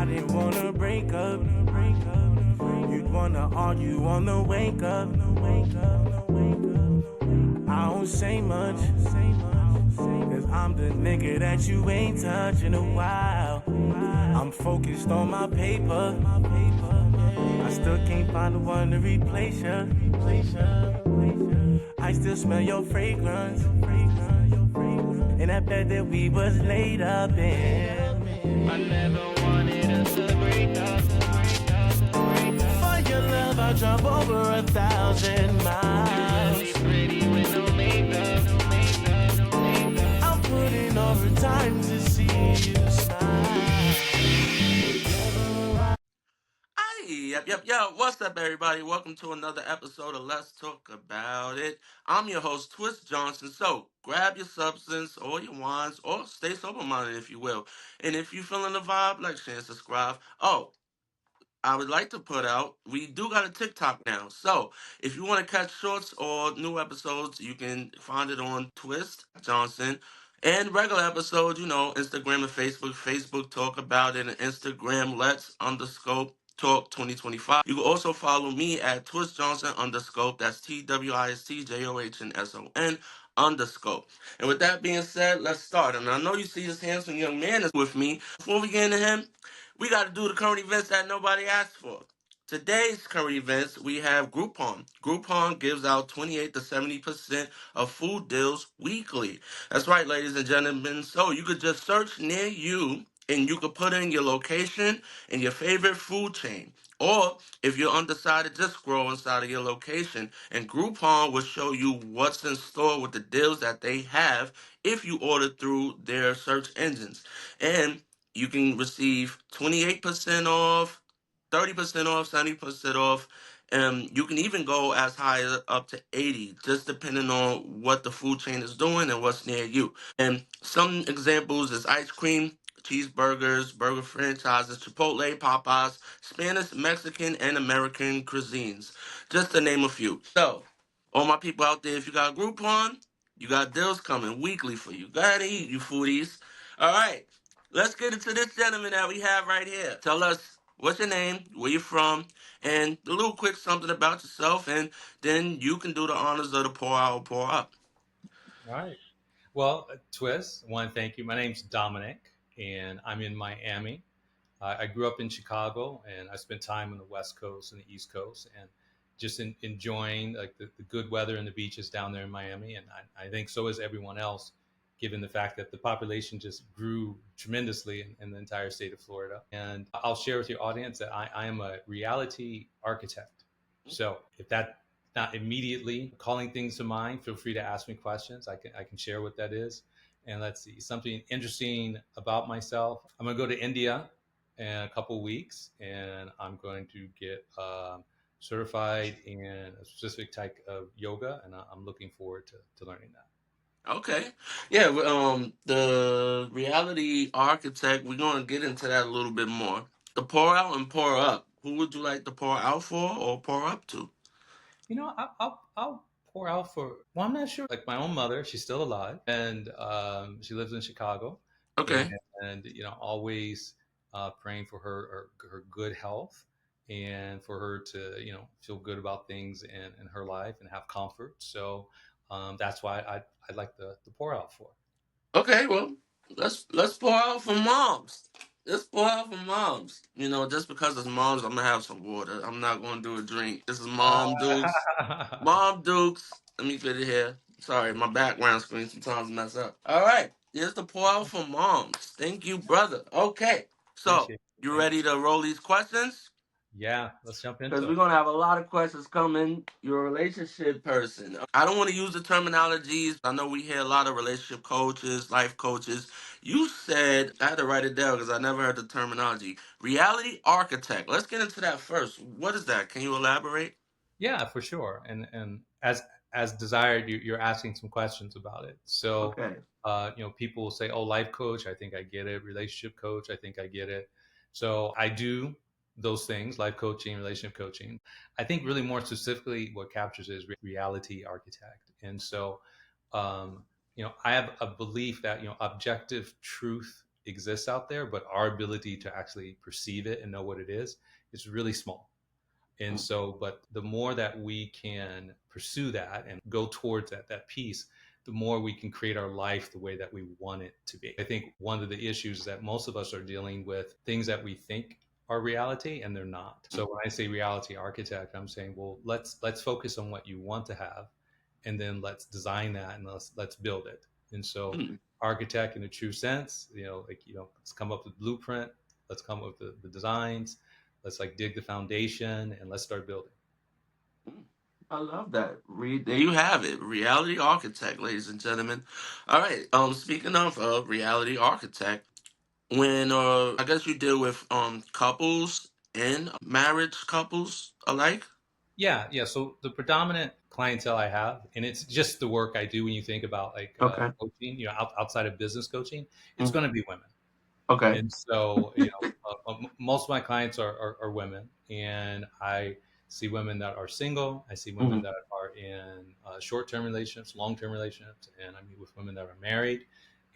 didn't wanna break up. You'd wanna argue on the wake up. I don't say much, cause I'm the nigga that you ain't touched in a while. I'm focused on my paper. I still can't find the one to replace ya. I still smell your fragrance in that bed that we was laid up in. I never wanted us to break up. For your love, I'll jump over 1,000 miles. You're really pretty with no makeup. I'm putting overtime to see you smile. Yep. What's up, everybody? Welcome to another episode of Let's Talk About It. I'm your host, Twist Johnson. So grab your substance or your wines or stay sober-minded, if you will. And if you're feeling the vibe, like, share, and subscribe. Oh, I would like to put out, we do got a TikTok now. So if you want to catch shorts or new episodes, you can find it on Twist Johnson. And regular episodes, Instagram and Facebook. Facebook Talk About It and Instagram Let's underscore Talk 2025. You can also follow me at Twist Johnson underscore. That's TWISTJOHNSON underscore. And with that being said, let's start. And I know you see this handsome young man is with me. Before we get into him, we got to do the current events that nobody asked for. Today's current events, we have Groupon. Groupon gives out 28 to 70% of food deals weekly. That's right, ladies and gentlemen. So you could just search near you and you could put in your location and your favorite food chain. Or if you're undecided, just scroll inside of your location and Groupon will show you what's in store with the deals that they have if you order through their search engines. And you can receive 28% off, 30% off, 70% off. And you can even go as high as up to 80, just depending on what the food chain is doing and what's near you. And some examples is ice cream, cheeseburgers, burger franchises, Chipotle, Popeyes, Spanish, Mexican, and American cuisines, just to name a few. So, all my people out there, if you got Groupon, you got deals coming weekly for you. Go ahead and eat, you foodies. All right. Let's get into this gentleman that we have right here. Tell us what's your name, where you're from, and a little quick something about yourself, and then you can do the honors of the pour out, pour up. All right. Well, Twist, I want to thank you. My name's Dominic, and I'm in Miami. I grew up in Chicago, and I spent time on the West Coast and the East Coast, and just enjoying like the good weather and the beaches down there in Miami. And I think so is everyone else, given the fact that the population just grew tremendously in the entire state of Florida. And I'll share with your audience that I am a reality architect. So if that not immediately calling things to mind, feel free to ask me questions. I can share what that is. And let's see, something interesting about myself. I'm gonna go to India in a couple weeks, and I'm going to get certified in a specific type of yoga, and I'm looking forward to learning that. Okay. Yeah, the reality architect, we're going to get into that a little bit more. The pour out and pour up. Who would you like to pour out for or pour up to? I'll pour out for. Well, I'm not sure. Like my own mother, she's still alive, and she lives in Chicago, and, Okay. always praying for her good health, and for her to feel good about things in her life and have comfort. So that's why I'd like the pour out for. Okay, well, let's pour out for moms. Let's pour out for moms. Just because it's moms, I'm gonna have some water. I'm not gonna do a drink. This is Mom Dukes. Mom Dukes. Let me get it here. Sorry, my background screen sometimes mess up. All right, here's the pour out for moms. Thank you, brother. Okay, so Appreciate it. you Thank ready you. to roll these questions? Yeah, let's jump Because into we're it. gonna have a lot of questions coming. You're a relationship person. I don't want to use the terminologies. I know we hear a lot of relationship coaches, life coaches. You said I had to write it down because I never heard the terminology. Reality architect. Let's get into that first. What is that? Can you elaborate? Yeah, for sure. And as desired, you're asking some questions about it. So, Okay. people will say, "Oh, life coach, I think I get it. Relationship coach, I think I get it." So I do those things: life coaching, relationship coaching. I think really more specifically, what captures it is reality architect. And so, I have a belief that objective truth exists out there, but our ability to actually perceive it and know what it is really small. And so, but the more that we can pursue that and go towards that piece, the more we can create our life the way that we want it to be. I think one of the issues that most of us are dealing with things that we think are reality and they're not. So when I say reality architect, I'm saying, well, let's focus on what you want to have, and then let's design that and let's build it. And so Mm. architect in a true sense, let's come up with blueprint, let's come up with the designs, let's like dig the foundation and let's start building. Mm. I love that. There you have it. Reality architect, ladies and gentlemen. All right. Speaking of reality architect, when I guess you deal with couples and marriage couples alike. Yeah. So the predominant clientele I have, and it's just the work I do when you think about like Okay. coaching, outside of business coaching, it's Mm. going to be women. Okay. And so, most of my clients are women, and I see women that are single. I see women Hmm. that are in short-term relationships, long-term relationships, and I meet with women that are married.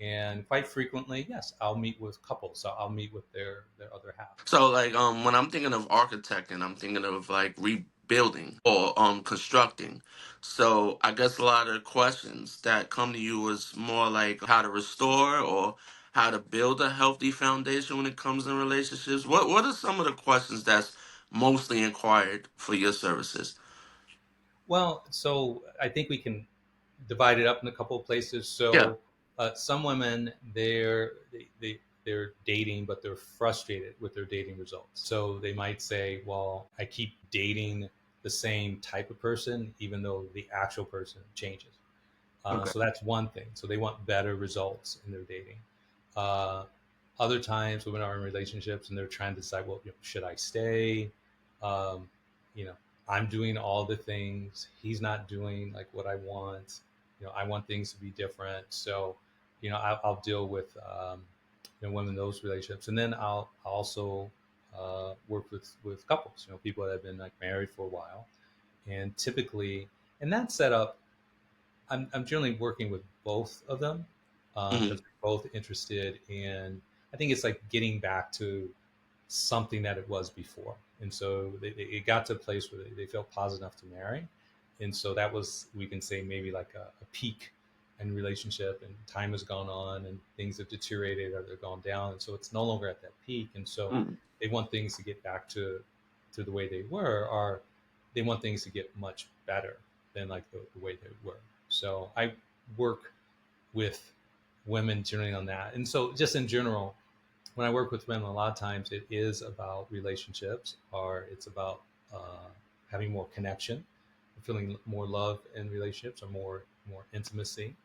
And quite frequently, yes, I'll meet with couples. So I'll meet with their other half. So like when I'm thinking of architecting, I'm thinking of like rebuilding or constructing. So I guess a lot of the questions that come to you is more like how to restore or how to build a healthy foundation when it comes in relationships. What are some of the questions that's mostly inquired for your services? Well, so I think we can divide it up in a couple of places. Yeah. So some women they're dating, but they're frustrated with their dating results. So they might say, "Well, I keep dating the same type of person, even though the actual person changes." Okay. So that's one thing. So they want better results in their dating. Uh, Other times, women are in relationships and they're trying to decide, well, should I stay? Um, you know, I'm doing all the things. He's not doing like what I want. I want things to be different. So, I'll deal with women in those relationships, and then I'll also work with couples. People that have been like married for a while, and typically in that setup, I'm generally working with both of them Hmm. because we're both interested in. I think it's like getting back to something that it was before, and so it got to a place where they felt positive enough to marry, and so that was, we can say, maybe like a peak in relationship, and time has gone on and things have deteriorated or they've gone down, and so it's no longer at that peak, and so Hmm. they want things to get back to the way they were, or they want things to get much better than like the way they were. So I work with women generally on that. And so just in general, when I work with women, a lot of times it is about relationships, or it's about having more connection, feeling more love in relationships, or more intimacy.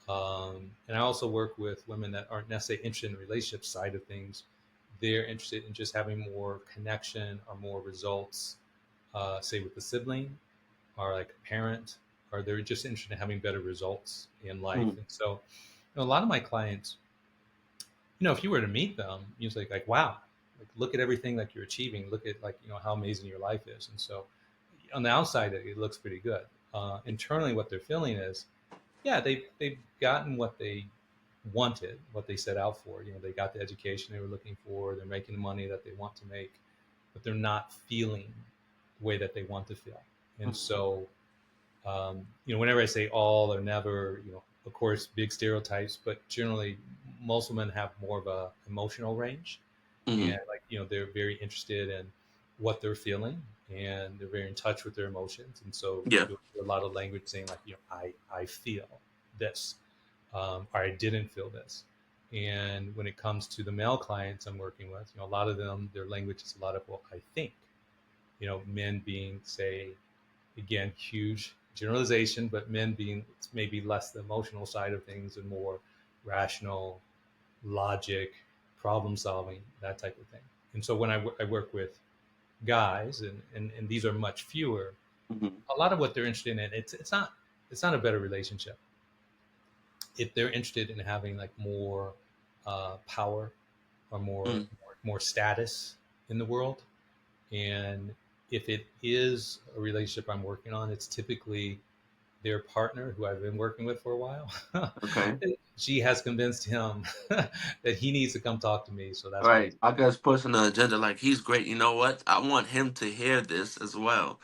And I also work with women that aren't necessarily interested in the relationship side of things. They're interested in just having more connection or more results, say with the sibling, or like a parent, or they're just interested in having better results in life. Hmm. And so, a lot of my clients, if you were to meet them, you say like, wow, like look at everything that you're achieving. Look at like, how amazing your life is. And so on the outside, it looks pretty good. Internally, what they're feeling is, yeah, they've gotten what they wanted, what they set out for. They got the education they were looking for. They're making the money that they want to make, but they're not feeling the way that they want to feel. And so whenever I say all or never, of course, big stereotypes, but generally, most women have more of a emotional range, and Hmm. like they're very interested in what they're feeling, and they're very in touch with their emotions, and so Yeah. you'll hear a lot of language saying like, I feel this, or I didn't feel this. And when it comes to the male clients I'm working with, a lot of them, their language is a lot of, well, I think, men being, say, again, huge generalization, but men being maybe less the emotional side of things and more rational, logic, problem solving, that type of thing. And so when I work with guys, and these are much fewer, Hmm. a lot of what they're interested in, it's not a better relationship. If they're interested in having like more power, or Hmm. more status in the world, and if it is a relationship I'm working on, it's typically their partner, who I've been working with for a while, Okay. she has convinced him that he needs to come talk to me. So that's why. Right. I guess pushing the agenda like he's great. You know what? I want him to hear this as well.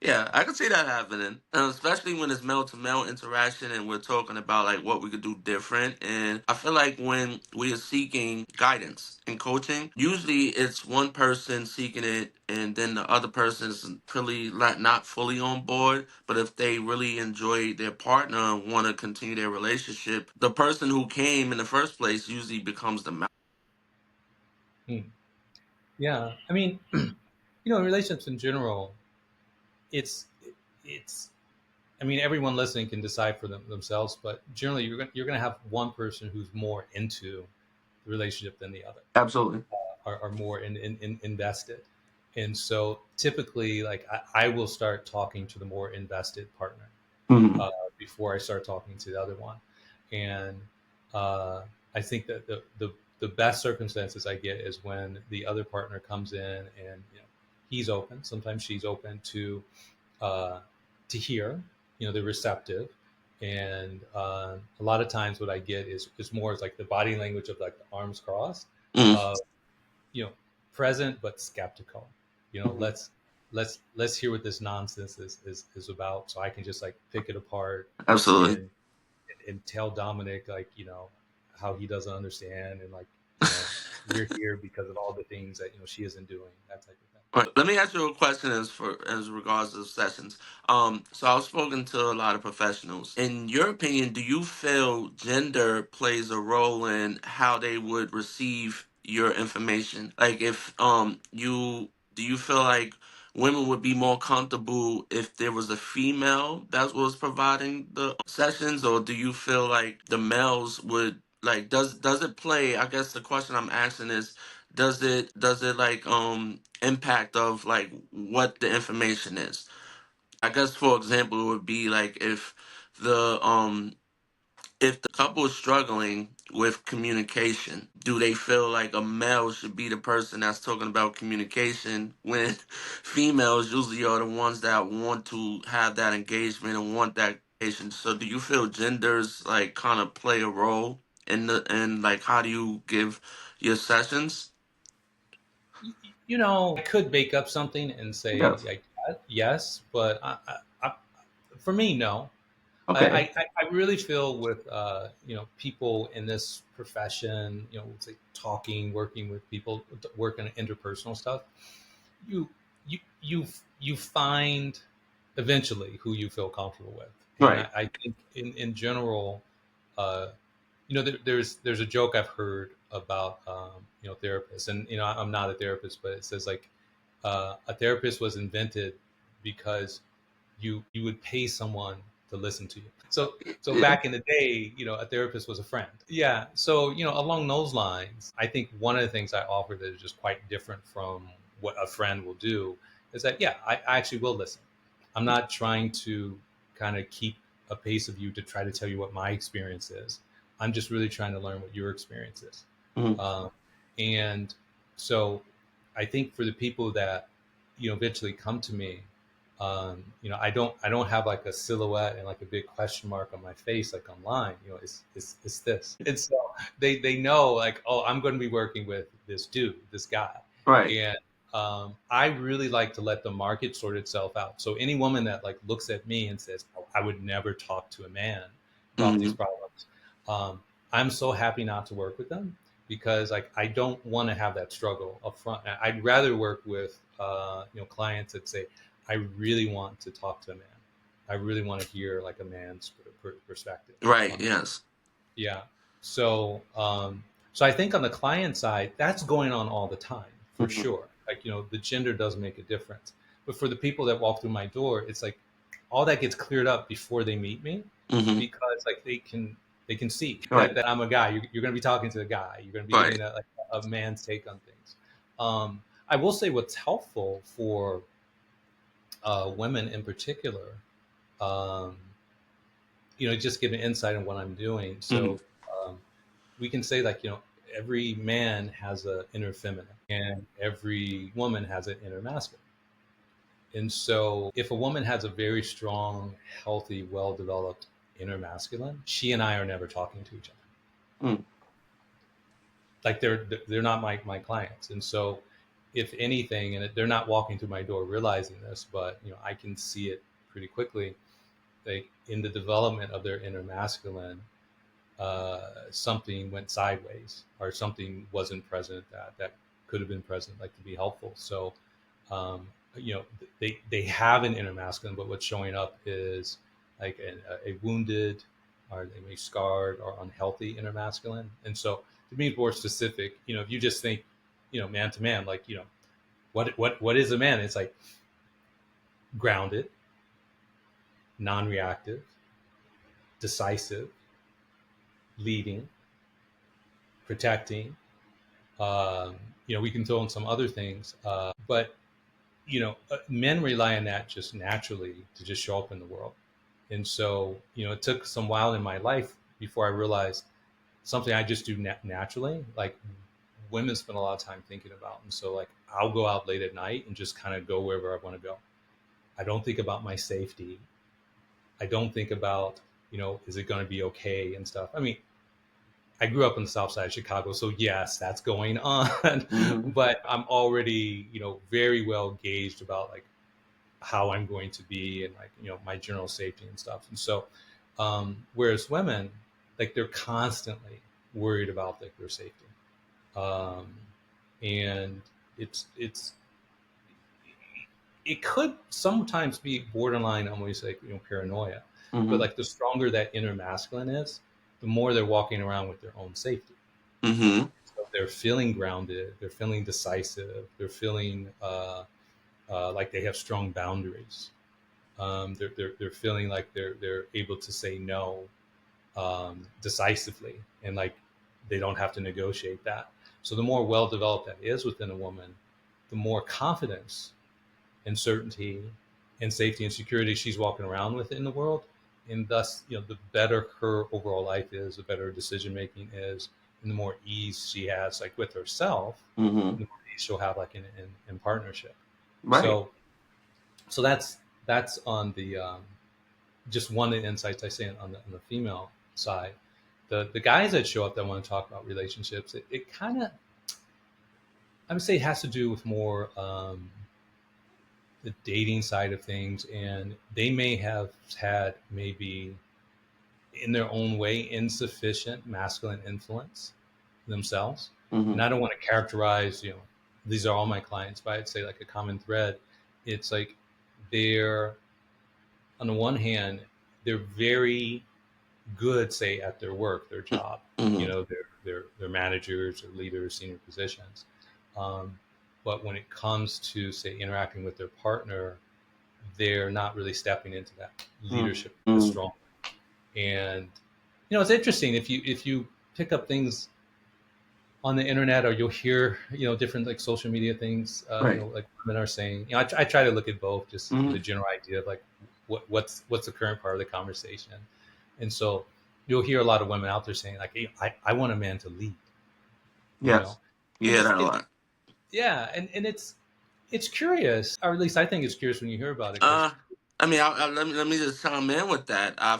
Yeah, I can see that happening, especially when it's male to male interaction and we're talking about like what we could do different. And I feel like when we are seeking guidance and coaching, usually it's one person seeking it, and then the other person is really not fully on board. But if they really enjoy their partner and want to continue their relationship, the person who came in the first place usually becomes the Hmm. Yeah, I mean, in relationships in general, it's it's. I mean, everyone listening can decide for themselves, but generally, you're gonna have one person who's more into the relationship than the other, absolutely. are more invested. And so typically, like I will start talking to the more invested partner Hmm. uh, before I start talking to the other one. And uh, I think that the best circumstances I get is when the other partner comes in and he's open. Sometimes she's open uh, to hear. They're receptive. And a lot of times, what I get is more like the body language of like the arms crossed, Hmm. uh, you know, present but skeptical. Hmm. Let's hear what this nonsense is about, so I can just like pick it apart Absolutely. and tell Dominic, like, how he doesn't understand, and like, you know we're here because of all the things that she isn't doing, that type of thing. All right, let me ask you a question as regards to sessions. So I've spoken to a lot of professionals. In your opinion, do you feel gender plays a role in how they would receive your information? Like, if you do you feel like women would be more comfortable if there was a female that was providing the sessions, or do you feel like the males would like does it play? I guess the question I'm asking is, does it like impact of like what the information is? I guess for example it would be like the um if the couple is struggling with communication, do they feel like a male should be the person that's talking about communication when females usually are the ones that want to have that engagement and want that communication? So do you feel genders like kind of play a role in the and like how do you give your sessions? I could make up something and say Yes. like yes, but for me, no. Okay. I really feel with people in this profession, it's like talking, working with people, working on interpersonal stuff. You you you you find eventually who you feel comfortable with, and Right. I think in general, uh, there's a joke I've heard about therapists, and I'm not a therapist, but it says like a therapist was invented because you would pay someone to listen to you. So Yeah. back in the day, a therapist was a friend. Yeah. So along those lines, I think one of the things I offer that is just quite different from what a friend will do is that, yeah, I actually will listen. I'm not trying to kind of keep a pace of you to try to tell you what my experience is. I'm just really trying to learn what your experience is. Mhm. Um, and so I think for the people that eventually come to me, I don't have like a silhouette and like a big question mark on my face like online. It's this, and so they know like, oh, I'm going to be working with this dude, this guy. Right. And I really like to let the market sort itself out. So any woman that like looks at me and says, oh, I would never talk to a man about these Hmm. problems, um, I'm so happy not to work with them, because like I don't want to have that struggle up front. I'd rather work with clients that say, I really want to talk to a man. I really want to hear like a man's perspective Right. on this. Yes. Yeah. So I think on the client side, that's going on all the time for Hmm. sure. Like, the gender does make a difference. But for the people that walk through my door, it's like all that gets cleared up before they meet me, Hmm. because like they can see that, Right. that I'm a guy. You're going to be talking to a guy. You're going to be Right. getting a man's take on things. I will say what's helpful for women in particular, um, just give an insight on what I'm doing. Hmm. So um, we can say like, every man has an inner feminine and every woman has an inner masculine. And so if a woman has a very strong, healthy, well-developed inner masculine, she and I are never talking to each other. Mm. Like they're not my clients. And so if anything, and they're not walking through my door realizing this, but I can see it pretty quickly, like in the development of their inner masculine, something went sideways or something wasn't present that could have been present, like to be helpful. So, um, they have an inner masculine, but what's showing up is like a wounded, or they may scarred or unhealthy inner masculine. And so, to be more specific, if you just think, man to man, like what is a man? It's like grounded, non-reactive, decisive, leading, protecting. Um, we can throw in some other things, but men rely on that just naturally to just show up in the world. And so, it took some while in my life before I realized something I just do naturally. Like women spend a lot of time thinking about, and so like I'll go out late at night and just kind of go wherever I want to go. I don't think about my safety. I don't think about, is it going to be okay and stuff. I mean, I grew up on the south side of Chicago, so yes, that's going on. Mm-hmm. But I'm already, very well gauged about like how I'm going to be and like, my general safety and stuff. And so, whereas women, like they're constantly worried about like their safety. Um, and it's it could sometimes be borderline almost like paranoia, but Mm-hmm. like the stronger that inner masculine is, the more they're walking around with their own safety. Mm-hmm. So they're feeling grounded, they're feeling decisive, they're feeling like they have strong boundaries. They're feeling like they're able to say no decisively, and like they don't have to negotiate that. So the more well developed that is within a woman, the more confidence and certainty and safety and security she's walking around with in the world, and thus the better her overall life is, the better her decision making is, and the more ease she has like with herself, Mm-hmm. and the more ease she'll have like in partnership. Right. So so that's on the just one of the insights I say on the female side. The guys that show up that want to talk about relationships, it kind of, I would say, it has to do with more the dating side of things, and they may have had maybe in their own way insufficient masculine influence themselves. And Mm-hmm. I don't want to characterize, these are all my clients, but I'd say like a common thread. It's like they're, on the one hand, they're very good, say, at their work, their job. Mm-hmm. They're managers or leaders, senior positions. Um, but when it comes to, say, interacting with their partner, they're not really stepping into that leadership as Mm-hmm. strong. And it's interesting if you pick up things on the internet, or you'll hear different like social media things, Right. like women are saying. I try to look at both, just get a Mm-hmm. general idea of like what's the current part of the conversation. And so you'll hear a lot of women out there saying like, hey, I want a man to lead, you know Yes. and Yeah, that a it lot. yeah, and it's curious, or at least I think it's curious when you hear about it, because Uh, I mean, let me just chime in with that. I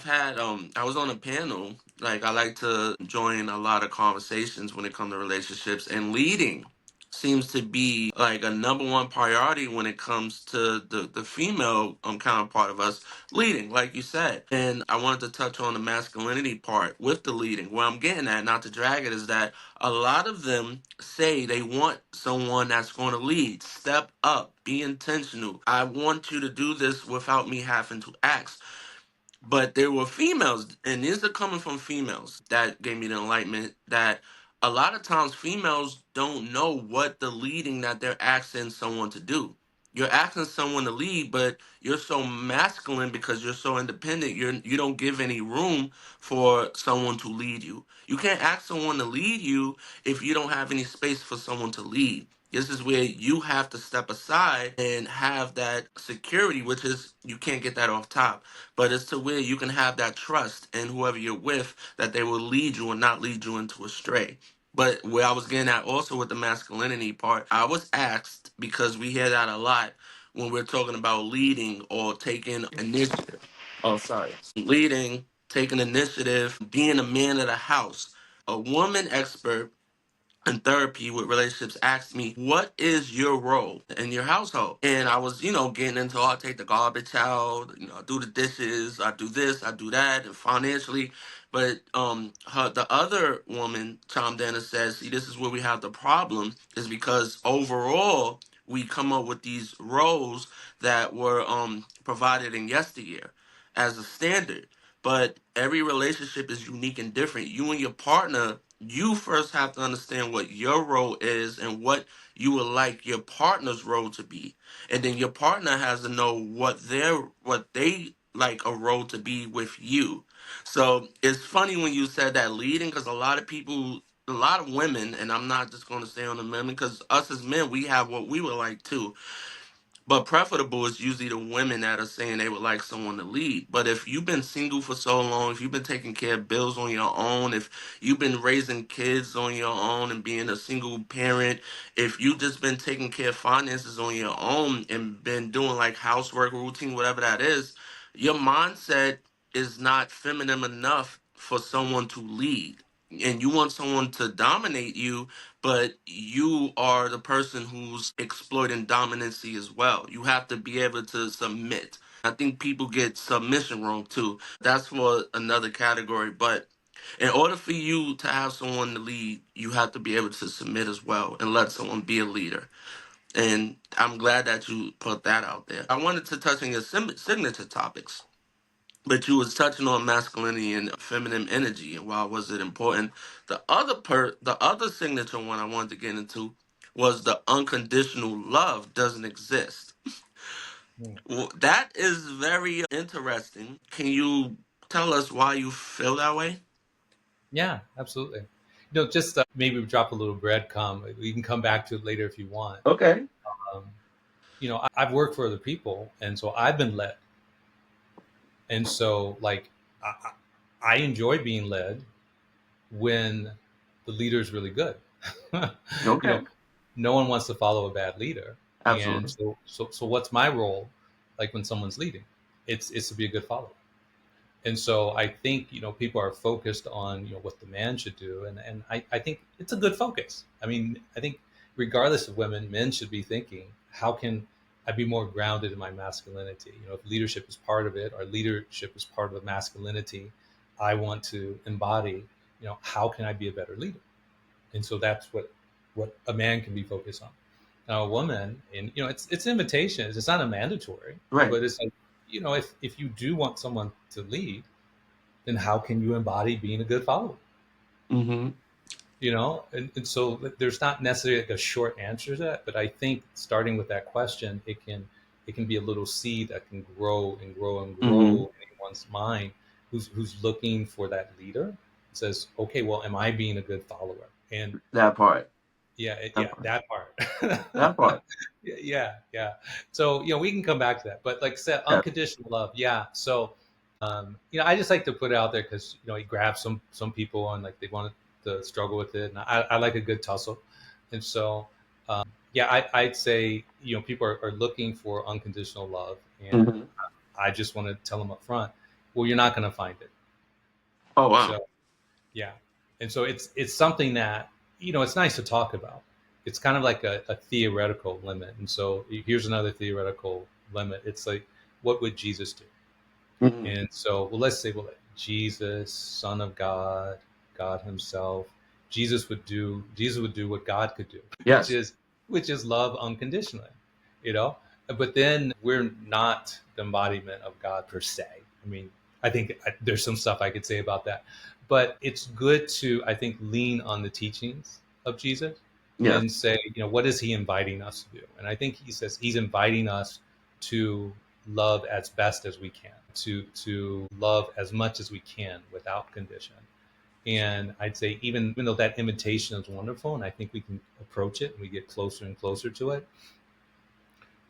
was on a panel. Like, I like to join a lot of conversations when it comes to relationships, and leading seems to be like a number one priority when it comes to the female counterpart of us leading, like you said. And I wanted to touch on the masculinity part with the leading. Where I'm getting at, not to drag it, is that a lot of them say they want someone that's going to lead, step up, be intentional. I want you to do this without me having to ask. But there were females, and these are coming from females that gave me the enlightenment that a lot of times females don't know what the leading that they're asking someone to do. You're asking someone to lead, but you're so masculine because you're so independent. You don't give any room for someone to lead you. You can't ask someone to lead you if you don't have any space for someone to lead. This is where you have to step aside and have that security, which is you can't get that off top, but it's to where you can have that trust in whoever you're with that they will lead you and not lead you into a stray. But where I was getting at also with the masculinity part, I was asked, because we hear that a lot, when we're talking about leading or taking initiative. Oh, sorry. Leading, taking initiative, being a man of the house. A woman expert in therapy with relationships asked me, "What is your role in your household?" And I was, getting into, I take the garbage out, I do the dishes, I do this, I do that, and financially. But the other woman chimed in and says, "See, this is where we have the problem, is because overall we come up with these roles that were provided in yesteryear as a standard. But every relationship is unique and different. You and your partner, you first have to understand what your role is and what you would like your partner's role to be. And then your partner has to know what they like a role to be with you. So it's funny when you said that leading, because a lot of women, and I'm not just going to say on the men, because us as men, we have what we would like too, but preferable is usually the women that are saying they would like someone to lead. But if you've been single for so long, if you've been taking care of bills on your own, if you've been raising kids on your own and being a single parent, if you just been taking care of finances on your own and been doing like housework, routine, whatever that is, your mindset is not feminine enough for someone to lead. And you want someone to dominate you, but you are the person who's exploiting dominancy as well. You have to be able to submit. I think people get submission wrong too. That's for another category. But in order for you to have someone to lead, you have to be able to submit as well and let someone be a leader. And I'm glad that you put that out there. I wanted to touch on your signature topics, but you was touching on masculinity and feminine energy and why was it important. The other signature one I wanted to get into was the unconditional love doesn't exist. Mm. Well, that is very interesting. Can you tell us why you feel that way? Yeah, absolutely. Just maybe drop a little breadcrumb. We can come back to it later if you want. Okay. Um, I've worked for other people, and so I've been led, and so like I enjoy being led when the leader is really good. you Okay. know, no one wants to follow a bad leader, and Absolutely. so what's my role? Like when someone's leading, it's to be a good follower. And so I think people are focused on what the man should do, and I think it's a good focus. I mean, I think regardless of women, men should be thinking, how can I be more grounded in my masculinity? If leadership is part of it, or leadership is part of the masculinity I want to embody, how can I be a better leader? And so that's what a man can be focused on. Now a woman, and it's invitations, it's not a mandatory, Right. but it's like, if you do want someone to lead, then how can you embody being a good follower? Mm-hmm. And so there's not necessarily like a short answer to that, but I think starting with that question, it can be a little seed that can grow and grow and Mm-hmm. grow in anyone's mind who's looking for that leader. It says, okay, well, am I being a good follower? And That part. yeah, That yeah, part. that part. That part. Yeah, yeah. So we can come back to that, but like I said, Yeah. unconditional love. Yeah. So I just like to put it out there because it grabs some people and like they want to struggle with it, and I like a good tussle, and so yeah, I'd say people are looking for unconditional love, and Mm-hmm. I just want to tell them up front, well, you're not going to find it. Oh wow. So yeah, and so it's something that it's nice to talk about. It's kind of like a theoretical limit, and so here's another theoretical limit. It's like, what would Jesus do? Mm-hmm. And so, well, let's say, well, Jesus, Son of God, God Himself, Jesus would do what God could do, which Yes. is which is love unconditionally, you know. But then we're not the embodiment of God per se. I mean, I think there's some stuff I could say about that, but it's good to, I think, lean on the teachings of Jesus Yes. and say, what is He inviting us to do? And I think He says He's inviting us to love as best as we can, to love as much as we can without condition. And I'd say even though that invitation is wonderful, and I think we can approach it and we get closer and closer to it,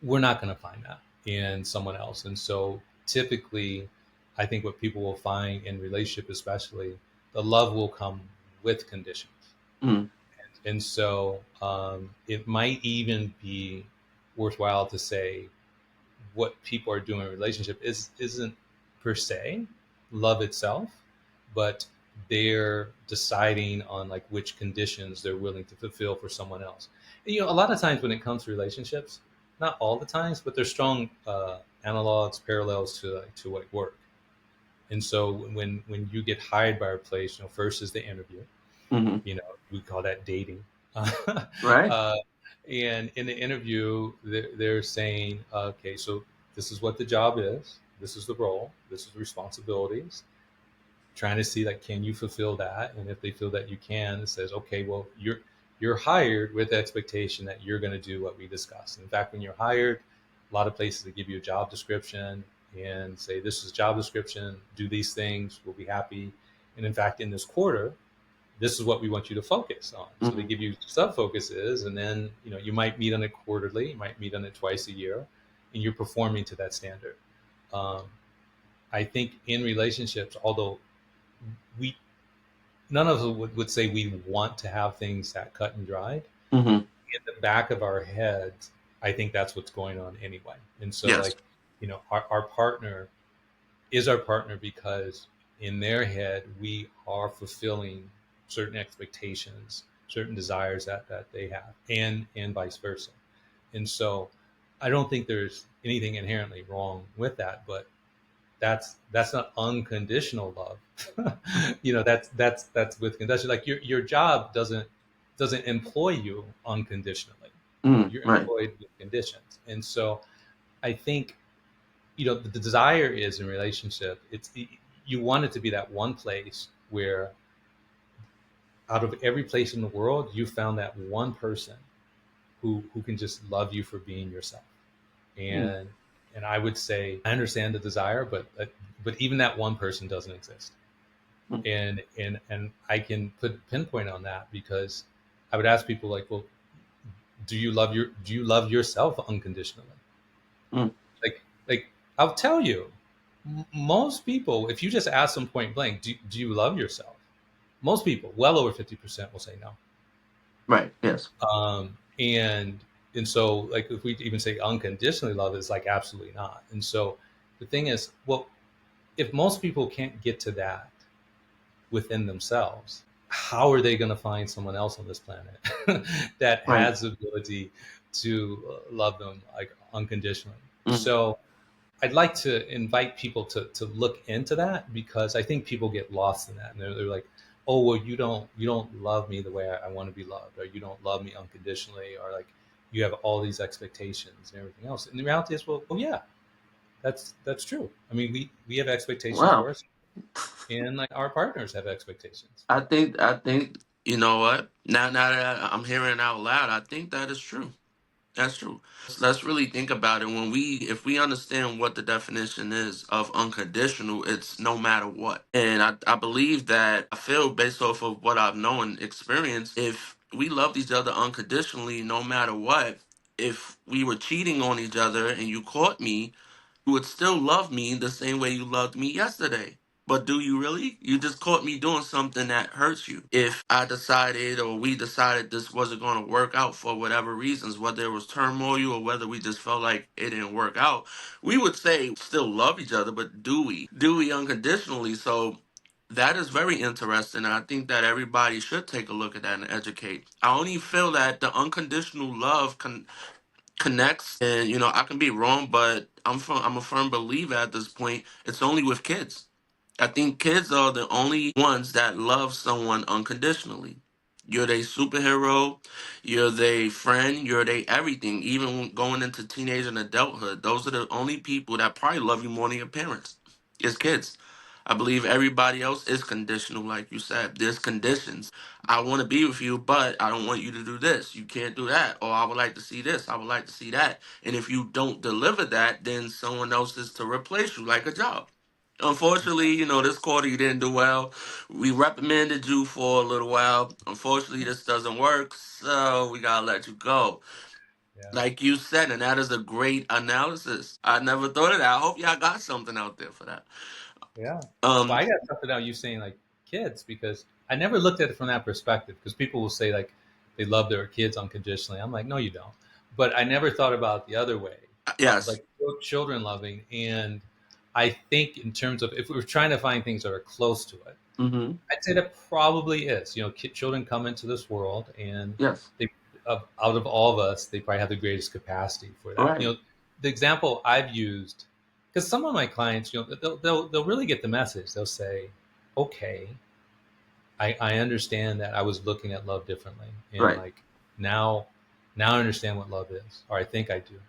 we're not going to find that in someone else. And so typically, I think what people will find in relationship, especially, the love will come with conditions. Mm-hmm. And so it might even be worthwhile to say, what people are doing in a relationship isn't per se love itself, but they're deciding on like which conditions they're willing to fulfill for someone else. And, a lot of times when it comes to relationships, not all the times, but there's strong analogs, parallels to like work. And so when you get hired by a place, first is the interview. Hmm. We call that dating. Right. uh, and in the interview, they're saying, okay, so this is what the job is, this is the role, this is the responsibilities. Trying to see like, can you fulfill that? And if they feel that you can, it says, okay, well, you're hired with the expectation that you're going to do what we discussed. In fact, when you're hired, a lot of places they give you a job description and say, this is job description, do these things, we'll be happy. And in fact, in this quarter, this is what we want you to focus on. So they Hmm. give you sub focuses, and then you might meet on it quarterly, you might meet on it twice a year, and you're performing to that standard. Um, I think in relationships, although we none of us would say we want to have things that cut and dried, Hmm. in the back of our heads, I think that's what's going on anyway. And so, Yes. like, our partner is our partner because in their head we are fulfilling certain expectations, certain desires that they have, and vice versa. And so I don't think there's anything inherently wrong with that, but that's not unconditional love. That's with condition. Like your job doesn't employ you unconditionally. Mm, You're right. employed with conditions. And so I think the desire is in relationship, you want it to be that one place where out of every place in the world you found that one person who can just love you for being yourself. Mm, And I would say I understand the desire, but even that one person doesn't exist. mm, And I can put pinpoint on that because I would ask people like, well, do you love yourself unconditionally? mm, Like I'll tell you, most people, if you just ask them point blank, do you love yourself? Most people, well over 50%, will say no. right. Yes. And so like if we even say unconditionally love, is like absolutely not. And so the thing is, well, if most people can't get to that within themselves, how are they going to find someone else on this planet that Right. has the ability to love them like unconditionally? Mm, So I'd like to invite people to look into that because I think people get lost in that, and they're like, oh well, you don't love me the way I want to be loved, or you don't love me unconditionally, or like you have all these expectations and everything else. And the reality is, well yeah, that's true. I mean, we have expectations for wow. us, and like our partners have expectations. I think you know what? Now that I'm hearing it out loud, I think that is true. That's true. Let's really think about it. If we understand what the definition is of unconditional, it's no matter what. And I believe that I feel based off of what I've known and experienced, if we loved each other unconditionally, no matter what, if we were cheating on each other and you caught me, you would still love me the same way you loved me yesterday. But do you really? You just caught me doing something that hurts you. If I decided or we decided this wasn't going to work out for whatever reasons, whether it was turmoil or whether we just felt like it didn't work out, we would say still love each other, but do we? Do we unconditionally? So that is very interesting. And I think that everybody should take a look at that and educate. I only feel that the unconditional love connects, and I can be wrong, but I'm a firm believer at this point it's only with kids. I think kids are the only ones that love someone unconditionally. You're their superhero, you're their friend, you're their everything. Even going into teenage and adulthood, those are the only people that probably love you more than your parents. It's kids. I believe everybody else is conditional, like you said. There's conditions. I want to be with you, but I don't want you to do this. You can't do that. Or I would like to see this. I would like to see that. And if you don't deliver that, then someone else is to replace you like a job. Unfortunately, this quarter you didn't do well. We reprimanded you for a little while. Unfortunately, this doesn't work, so we gotta let you go. Yeah. Like you said, and that is a great analysis. I never thought of that. I hope y'all got something out there for that. Yeah. Well, Um, I got something out you saying like kids because I never looked at it from that perspective because people will say like they love their kids unconditionally. I'm like, no, you don't. But I never thought about the other way. yes. Like children loving. And I think in terms of if we were trying to find things that are close to it, Mm-hmm. I'd say that probably is. Children come into this world, and Yes. they, out of all of us, they probably have the greatest capacity for that. Right. The example I've used, because some of my clients, they'll really get the message. They'll say, "Okay, I understand that I was looking at love differently, and Right. like now, now I understand what love is, or I think I do."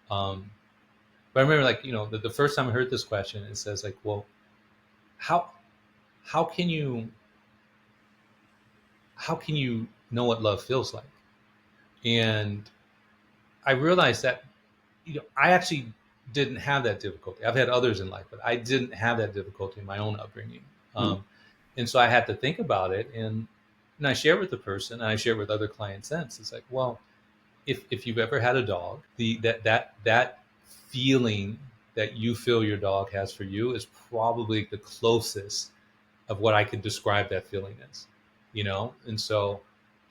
Um, but I remember, like, the first time I heard this question, it says like, "Well, how how can you how can you know what love feels like?" And I realized that I actually didn't have that difficulty. I've had others in life, but I didn't have that difficulty in my own upbringing. Mm-hmm. And so I had to think about it, and I share with the person, and I share with other clients since. It's like, well, if you've ever had a dog, that feeling that you feel your dog has for you is probably the closest of what I could describe that feeling as. And so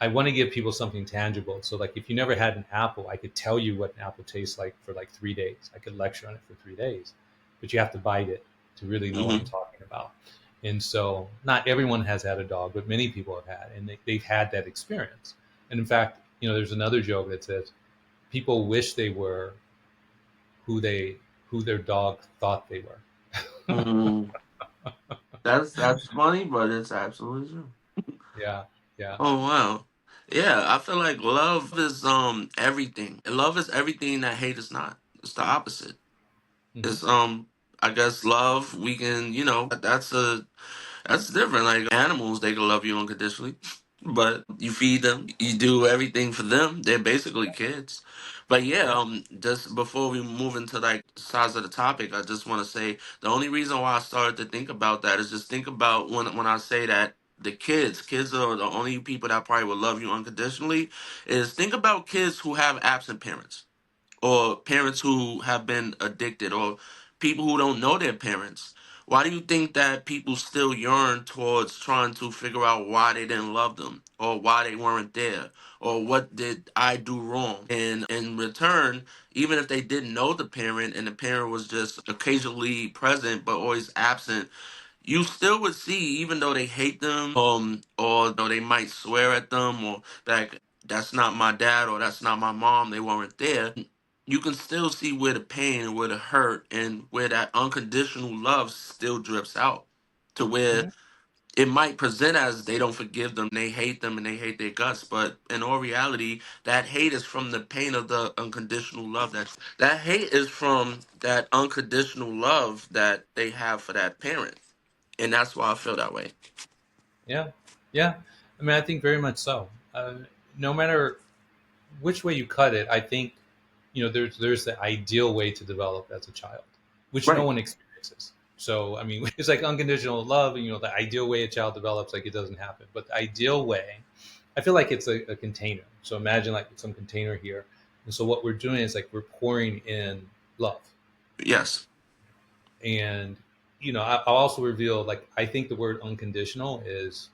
I want to give people something tangible. So like if you never had an apple, I could tell you what an apple tastes like for like 3 days. I could lecture on it for 3 days, but you have to bite it to really know what I'm Mm-hmm. talking about. And so not everyone has had a dog, but many people have had, and they've had that experience. And in fact, there's another joke that says people wish they were who they who their dog thought they were. Mm-hmm. That's funny, but it's absolutely true. Yeah, yeah. Oh wow. Yeah, I feel like love is everything. And love is everything that hate is not. It's the opposite. Hmm. It's I guess love we can, that's different. Like animals, they can love you unconditionally, but you feed them, you do everything for them. They're basically kids. But yeah, Yeah. just before we move into like sides of the topic, I just want to say the only reason why I started to think about that is just think about when I say that the kids are the only people that probably will love you unconditionally. Is think about kids who have absent parents or parents who have been addicted or people who don't know their parents. Why do you think that people still yearn towards trying to figure out why they didn't love them or why they weren't there or what did I do wrong? And in return, even if they didn't know the parent and the parent was just occasionally present but always absent, you still would see, even though they hate them, or though they might swear at them, or like that's not my dad or that's not my mom, they weren't there. You can still see where the pain and where the hurt and where that unconditional love still drips out, to where Hmm. it might present as they don't forgive them, they hate them, and they hate their guts. But in all reality, that hate is from the pain of the unconditional love. That hate is from that unconditional love that they have for that parent, and that's why I feel that way. Yeah, yeah. I mean, I think very much so. No matter which way you cut it, I think there's the ideal way to develop as a child, which no Right. one experiences. So I mean, it's like unconditional love. The ideal way a child develops, like it doesn't happen. But the ideal way, I feel like it's a container. So imagine like some container here, and so what we're doing is like we're pouring in love, Yes. and I'll also reveal like I think the word unconditional is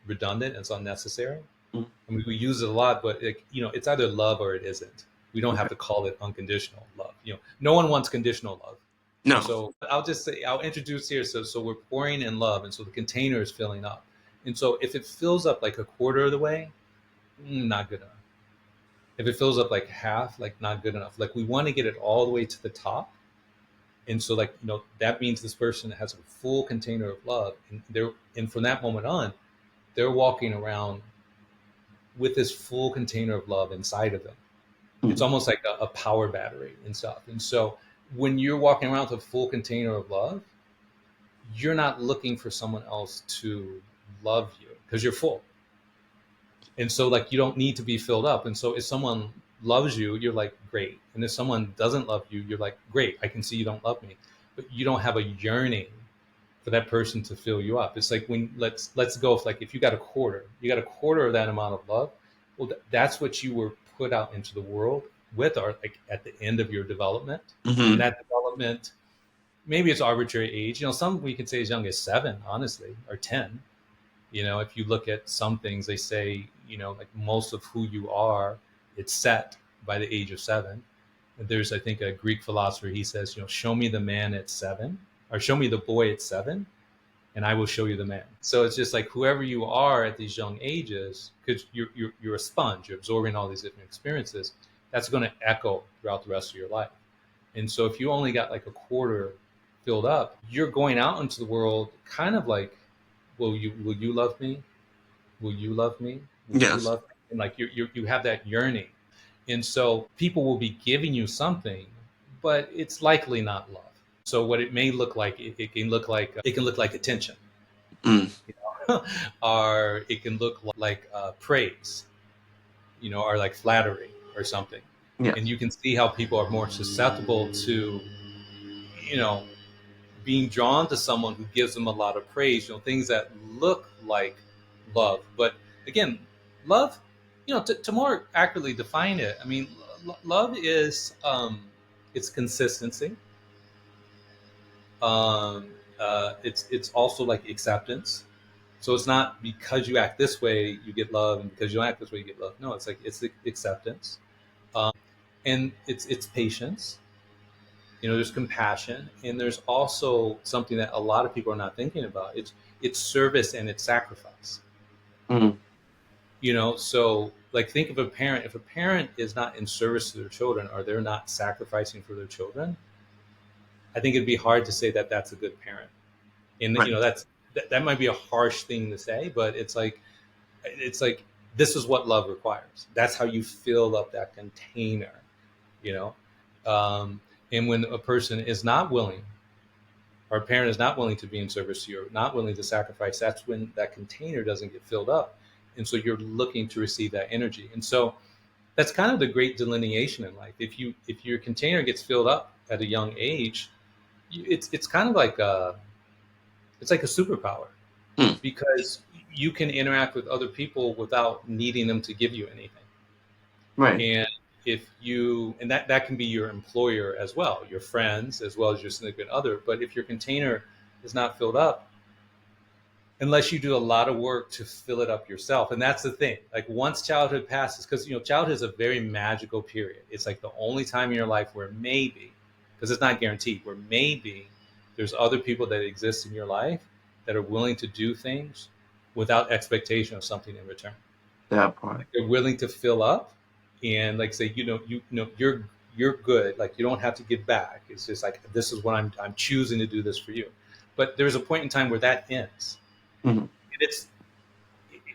redundant. It's unnecessary. Mm. I mean, we use it a lot, but it's either love or it isn't. We don't have Okay. to call it unconditional love. No one wants conditional love. And No. so I'll just say, I'll introduce here. So we're pouring in love, and so the container is filling up. And so if it fills up like a quarter of the way, not good enough. If it fills up like half, like not good enough. Like we want to get it all the way to the top. And so like that means this person has a full container of love, and from that moment on, they're walking around with this full container of love inside of them. It's Mm. almost like a power battery and stuff. And so when you're walking around with a full container of love, you're not looking for someone else to love you because you're full. And so like you don't need to be filled up. And so if someone loves you, you're like, great. And if someone doesn't love you, you're like, great, I can see you don't love me. But you don't have a yearning for that person to fill you up. It's like when let's go if, like if you got a quarter of that amount of love. Well, that's what you were put out into the world with, or like at the end of your development. And Hmm. that development, maybe it's arbitrary age. Some we can say as young as 7, honestly, or 10. If you look at some things, they say like most of who you are, it's set by the age of 7. There's, I think, a Greek philosopher. He says, show me the man at 7, or show me the boy at 7, and I will show you the man. So it's just like whoever you are at these young ages, because you're a sponge, you're absorbing all these different experiences. That's going to echo throughout the rest of your life. And so if you only got like a quarter filled up, you're going out into the world kind of like, will you love me? Will you love me? Will you Yes. love me? And like you have that yearning. And so people will be giving you something, but it's likely not love. So what it may look like, it can look like attention, Mm. or it can look like praise, or like flattery or something. And Yes. you can see how people are more susceptible to, you know, being drawn to someone who gives them a lot of praise, things that look like love. But again, love, to more accurately define it, I mean, love is, it's consistency. Um, it's also like acceptance. So it's not because you act this way you get love, and because you don't act this way you get love. No, it's like it's acceptance, and it's patience. There's compassion, and there's also something that a lot of people are not thinking about. It's service and it's sacrifice. Mm. So like think of a parent. If a parent is not in service to their children, or they're not sacrificing for their children, I think it'd be hard to say that that's a good parent. And Right. that might be a harsh thing to say, but it's like this is what love requires. That's how you fill up that container. You know, um, and when a person is not willing, or a parent is not willing to be in service to you, or not willing to sacrifice, that's when that container doesn't get filled up. And so you're looking to receive that energy. And so that's kind of the great delineation in life. If your container gets filled up at a young age, it's kind of like it's like a superpower, Mm. because you can interact with other people without needing them to give you anything. Right. And if you, and that can be your employer as well, your friends as well as your significant other. But if your container is not filled up, unless you do a lot of work to fill it up yourself. And that's the thing. Like once childhood passes, because childhood is a very magical period. It's like the only time in your life where maybe, because it's not guaranteed, where maybe there's other people that exist in your life that are willing to do things without expectation of something in return. That part. Like they're willing to fill up, and like say, you're good. Like you don't have to give back. It's just like this is what I'm choosing to do this for you. But there's a point in time where that ends. Mm. And it's,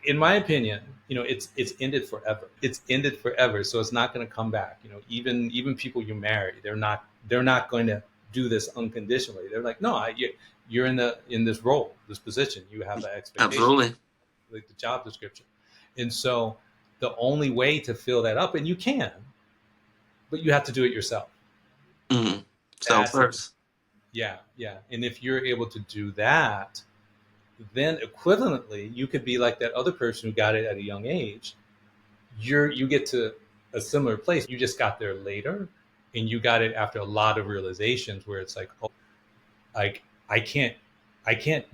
in my opinion, it's ended forever. It's ended forever. So it's not going to come back. Even people you marry, they're not going to do this unconditionally. They're like, no, you're in this role, this position. You have an expectation, Absolutely. like the job description. And so the only way to fill that up, and you can, but you have to do it yourself. Mm. Self That's the, first. yeah, yeah. And if you're able to do that, then equivalently, you could be like that other person who got it at a young age. You get to a similar place. You just got there later, and you got it after a lot of realizations where it's like, oh, like I can't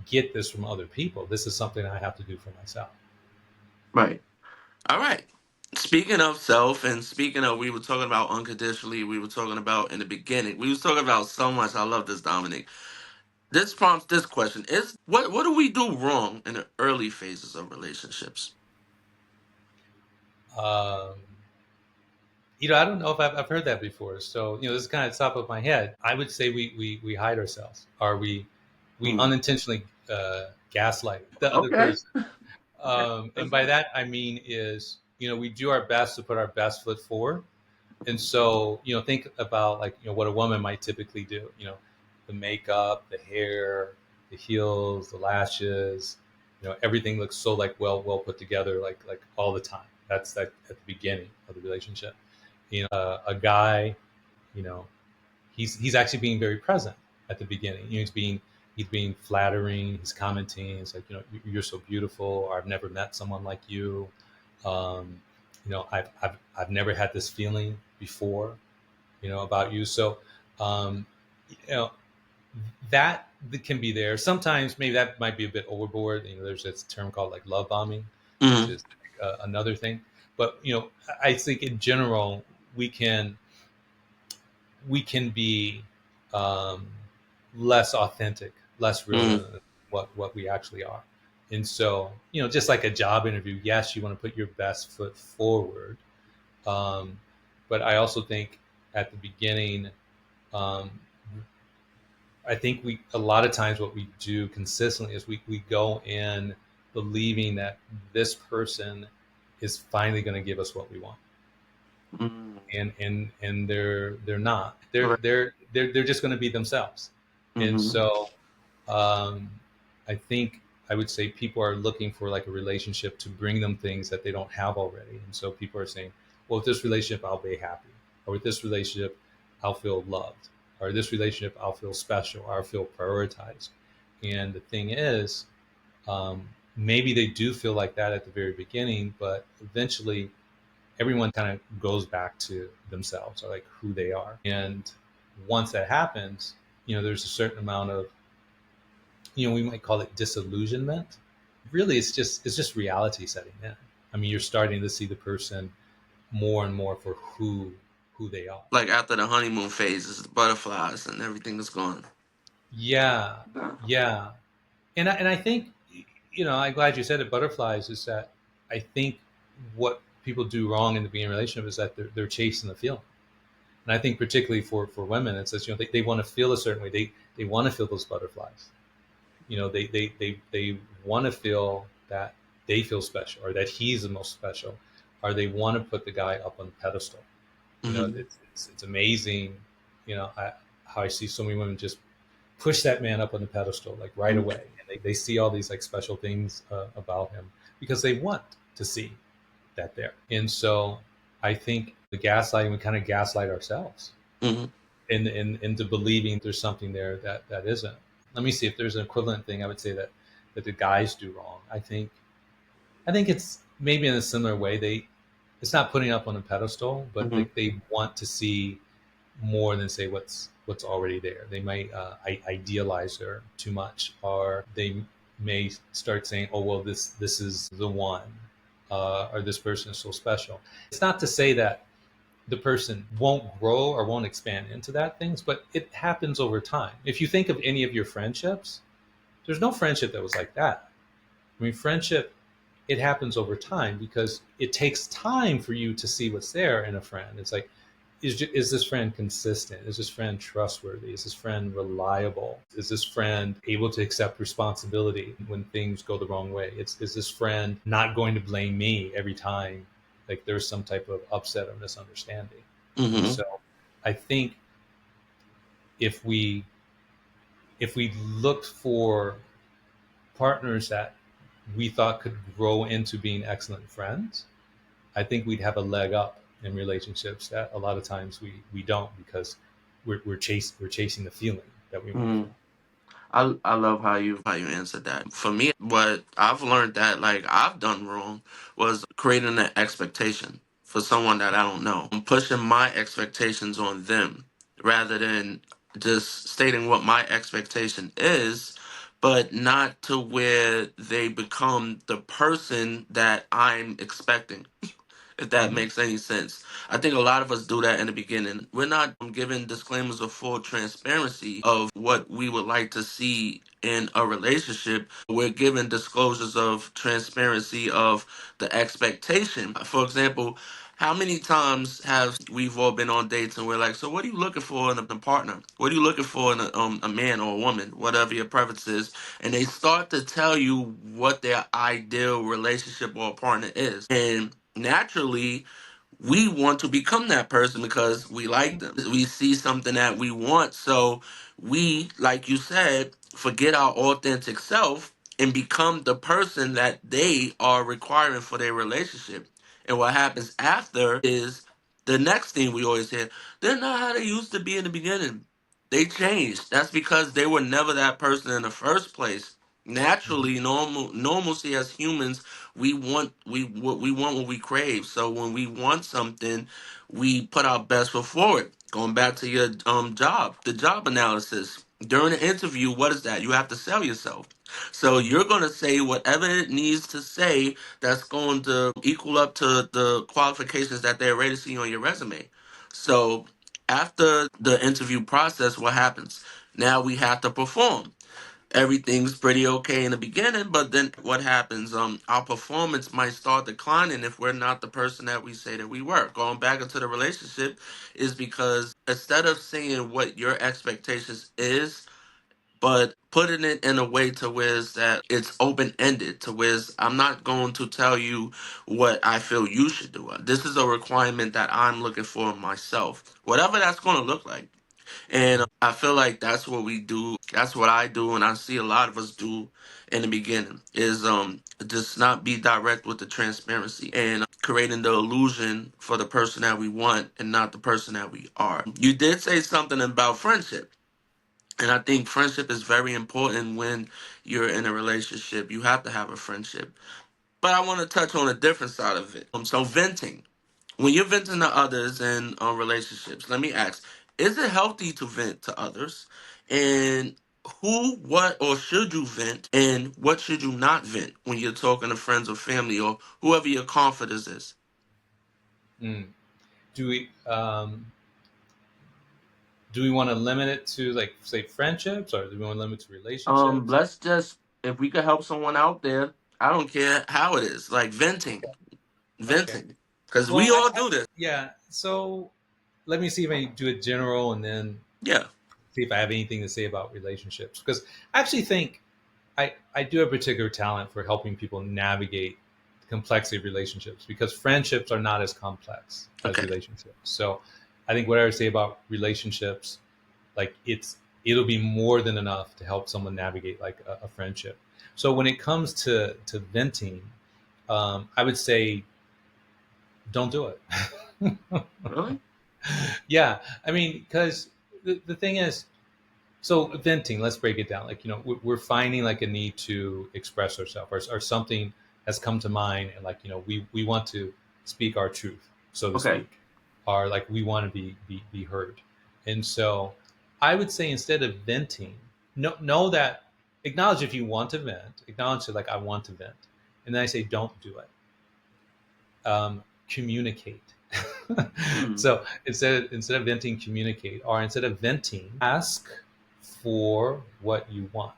get this from other people. This is something I have to do for myself. Right. All right. Speaking of self, and speaking of, we were talking about unconditionally. We were talking about in the beginning. We was talking about so much. I love this, Dominic. This prompts this question: Is what do we do wrong in the early phases of relationships? Um, I don't know if I've heard that before. So, this is kind of top of my head. I would say we hide ourselves, or we Mm. unintentionally gaslight the other Okay. person. Okay. And That's by good. that I mean is, we do our best to put our best foot forward. And so, think about like, what a woman might typically do. The makeup, the hair, the heels, the lashes. Everything looks so like well put together, like all the time. That's like at the beginning of the relationship. A guy, you know, he's actually being very present at the beginning. He's being flattering. He's commenting. It's like, you're so beautiful, or I've never met someone like you. Um, I've never had this feeling before, about you. So, um, you know, that can be there. Sometimes maybe that might be a bit overboard. There's this term called like love bombing, which Mm. is another thing. But I think in general we can we can be um, less authentic, less real Mm, than what we actually are. And so, just like a job interview, yes, you want to put your best foot forward. Um, but I also think at the beginning, um, I think a lot of times what we do consistently is we go in believing that this person is finally going to give us what we want, mm, and they're not. They're right. they're they're they're just going to be themselves, and Mm-hmm. so um, I think I would say people are looking for like a relationship to bring them things that they don't have already, and so people are saying, well, with this relationship I'll be happy, or with this relationship I'll feel loved, or this relationship I'll feel special, or I'll feel prioritized. And the thing is, maybe they do feel like that at the very beginning, but eventually everyone kind of goes back to themselves, or like who they are. And once that happens, there's a certain amount of, we might call it disillusionment. Really, it's just reality setting in. I mean, you're starting to see the person more and more for who they are. Like after the honeymoon phase, it's the butterflies and everything is gone. Yeah, Yeah. yeah. And I think, I'm glad you said it. Butterflies is that I think what people do wrong in the beginning relationship is that they're chasing the feeling. And I think particularly for women, it's that they want to feel a certain way. They want to feel those butterflies. They want to feel that they feel special, or that he's the most special, or they want to put the guy up on the pedestal. Mm-hmm. It's amazing. How I see so many women just push that man up on the pedestal like right away, and they see all these like special things about him because they want to see that there. And so I think the gaslighting, we kind of gaslight ourselves Mm-hmm. into believing there's something there that isn't. Let me see if there's an equivalent thing I would say that the guys do wrong. I think it's maybe in a similar way. It's not putting up on a pedestal, but Mm-hmm. they want to see more than say what's already there. They might idealize her too much, or they may start saying, "Oh well, this is the one," or "This person is so special." It's not to say that the person won't grow or won't expand into that things, but it happens over time. If you think of any of your friendships, there's no friendship that was like that. I mean, friendship, it happens over time because it takes time for you to see what's there in a friend. It's like, is this friend consistent? Is this friend trustworthy? Is this friend reliable? Is this friend able to accept responsibility when things go the wrong way? Is this friend not going to blame me every time like there's some type of upset or misunderstanding? And Mm-hmm. so I think if we looked for partners that we thought could grow into being excellent friends, I think we'd have a leg up in relationships that a lot of times we don't, because we're chasing the feeling that we want to Mm-hmm. feel. I love how you answered that. For me, what I've learned that like I've done wrong was creating an expectation for someone that I don't know. I'm pushing my expectations on them rather than just stating what my expectation is, but not to where they become the person that I'm expecting, if that Mm-hmm. makes any sense. I think a lot of us do that in the beginning. We're not giving disclaimers of full transparency of what we would like to see in a relationship. We're giving disclosures of transparency of the expectation. For example, how many times have we've all been on dates and we're like, so what are you looking for in a partner? What are you looking for in a man or a woman, whatever your preference is? And they start to tell you what their ideal relationship or partner is. And naturally, we want to become that person because we like them. We see something that we want. So we, like you said, forget our authentic self and become the person that they are requiring for their relationship. And what happens after is the next thing we always hear, they're not how they used to be in the beginning. They changed. That's because they were never that person in the first place. Naturally, normalcy as humans, we want what we crave. So when we want something, we put our best foot forward. Going back to your job, the job analysis during the interview, what is that? You have to sell yourself. So Mm-hmm. you're gonna say whatever it needs to say that's going to equal up to the qualifications that they already see on your resume. So After the interview process, what happens? Now we have to perform. Everything's pretty okay in the beginning, but then what happens? Our performance might start declining if we're not the person that we say that we were. Going back into the relationship is because instead of saying what your expectations is, but putting it in a way to where that it's open ended, to where I'm not going to tell you what I feel you should do. This is a requirement that I'm looking for myself, whatever that's going to look like. And I feel like that's what we do. That's what I do, and I see a lot of us do in the beginning is just not be direct with the transparency and creating the illusion for the person that we want and not the person that we are. You did say something about friendship. And I think friendship is very important when you're in a relationship. You have to have a friendship. But I want to touch on a different side of it. So venting. When you're venting to others in relationships, let me ask, is it healthy to vent to others? And who, what, or should you vent? And what should you not vent when you're talking to friends or family or whoever your confidence is? Mm. Do we do we want to limit it to, like, say, friendships, or do we want to limit it to relationships? Let's just, if we could help someone out there, I don't care how it is, like venting. Okay. Venting. Because we Well, all do this. yeah. So let me see if I do it general, and then Yeah. see if I have anything to say about relationships. Because I actually think I do have particular talent for helping people navigate the complexity of relationships, because friendships are not as complex as Okay. relationships. So I think what I would say about relationships, like, it'll be more than enough to help someone navigate like a friendship. So when it comes to venting, I would say don't do it. Really? Yeah, I mean, because the thing is, so venting, let's break it down. Like, we're finding like a need to express ourselves, or something has come to mind, and, like, we want to speak our truth, so to Okay. speak, or like we want to be heard. And so I would say, instead of venting, know that, acknowledge if you want to vent, acknowledge that, like, I want to vent, and then I say don't do it. Communicate. Hmm. So instead of venting, communicate, or instead of venting, ask for what you want.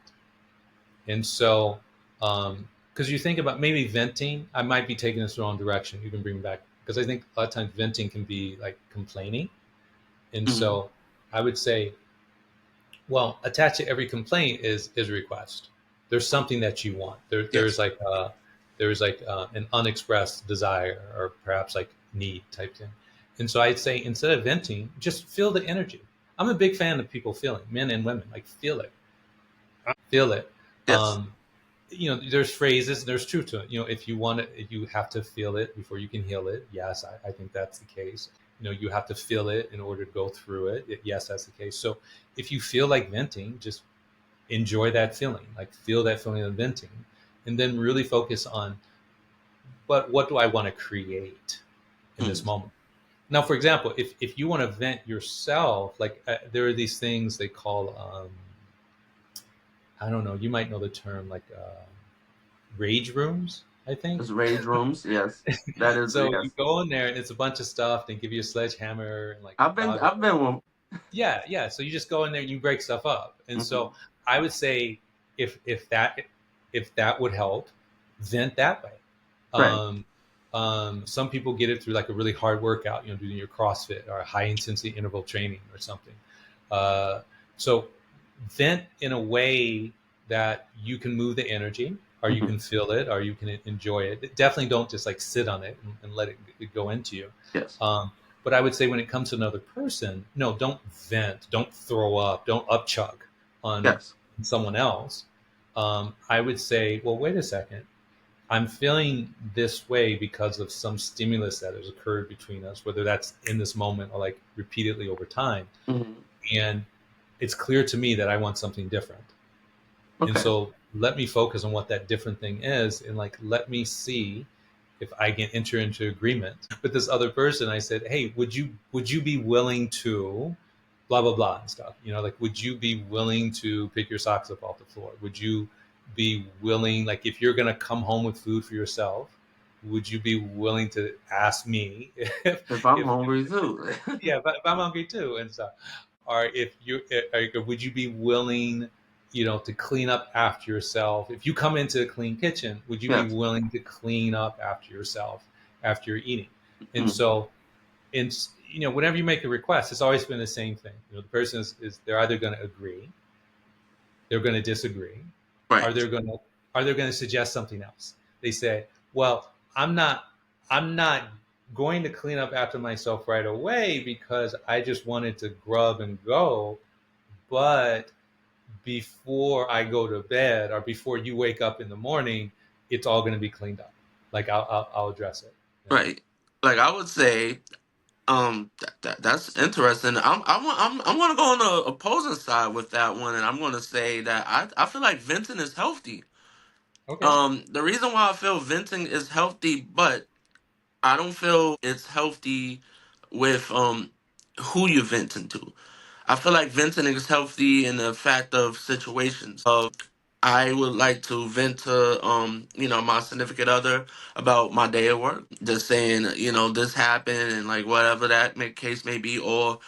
And so, because you think about maybe venting, I might be taking this the wrong direction. You can bring me back, because I think a lot of times venting can be like complaining. And Hmm. so I would say, well, attached to every complaint is a request. There's something that you want. Yes. There's like an unexpressed desire, or perhaps like need type thing. And so I'd say, instead of venting, just feel the energy. I'm a big fan of people feeling, men and women, like, feel it, feel it. Yes. Um, there's phrases, there's truth to it. If you want it, you have to feel it before you can heal it. Yes, I think that's the case. You have to feel it in order to go through it. Yes, that's the case. So if you feel like venting, just enjoy that feeling, like, feel that feeling of venting, and then really focus on, but what do I want to create in Hmm. this moment? Now, for example, if you want to vent yourself, like, there are these things they call, I don't know, you might know the term, like, rage rooms, I think. There's rage rooms. Yes. That is, So you yes. go in there, and it's a bunch of stuff. They give you a sledgehammer and, like, I've been, goggles. I've been one. Yeah, yeah. So you just go in there and you break stuff up. And Hmm. so I would say, if that would help, vent that way. Right. Um, some people get it through like a really hard workout, doing your CrossFit or high intensity interval training or something. Uh, so vent in a way that you can move the energy, or you Hmm. can feel it, or you can enjoy it. Definitely don't just like sit on it and let it go into you. Yes. Um, but I would say, when it comes to another person, no, don't vent, don't throw up, don't upchug on Yes. someone else. I would say, well, wait a second. I'm feeling this way because of some stimulus that has occurred between us, whether that's in this moment or like repeatedly over time. Hmm. And it's clear to me that I want something different. And Okay. so let me focus on what that different thing is, and, like, let me see if I can enter into agreement with this other person. I said, hey, would you be willing to blah blah blah and stuff? Like, would you be willing to pick your socks up off the floor? Would you be willing, like, if you're gonna come home with food for yourself, would you be willing to ask me If I'm if hungry too. yeah, if I'm hungry too, and so, or if you, would you be willing, to clean up after yourself? If you come into a clean kitchen, would you be Yes. willing to clean up after yourself after you're eating? And Mm. so, and whenever you make a request, it's always been the same thing. The person is they're either going to agree, they're going to disagree, or Right. they're going to suggest something else. They say, "Well, I'm not going to clean up after myself right away because I just wanted to grub and go, but before I go to bed or before you wake up in the morning, it's all going to be cleaned up. Like I'll address it." Right. Like I would say, that's interesting. I'm gonna go on the opposing side with that one, and I'm gonna say that I feel like venting is healthy. Okay. The reason why I feel venting is healthy, but I don't feel it's healthy with who you're venting to. I feel like venting is healthy in the fact of situations of I would like to vent to my significant other about my day at work, just saying this happened and like whatever that case may be, or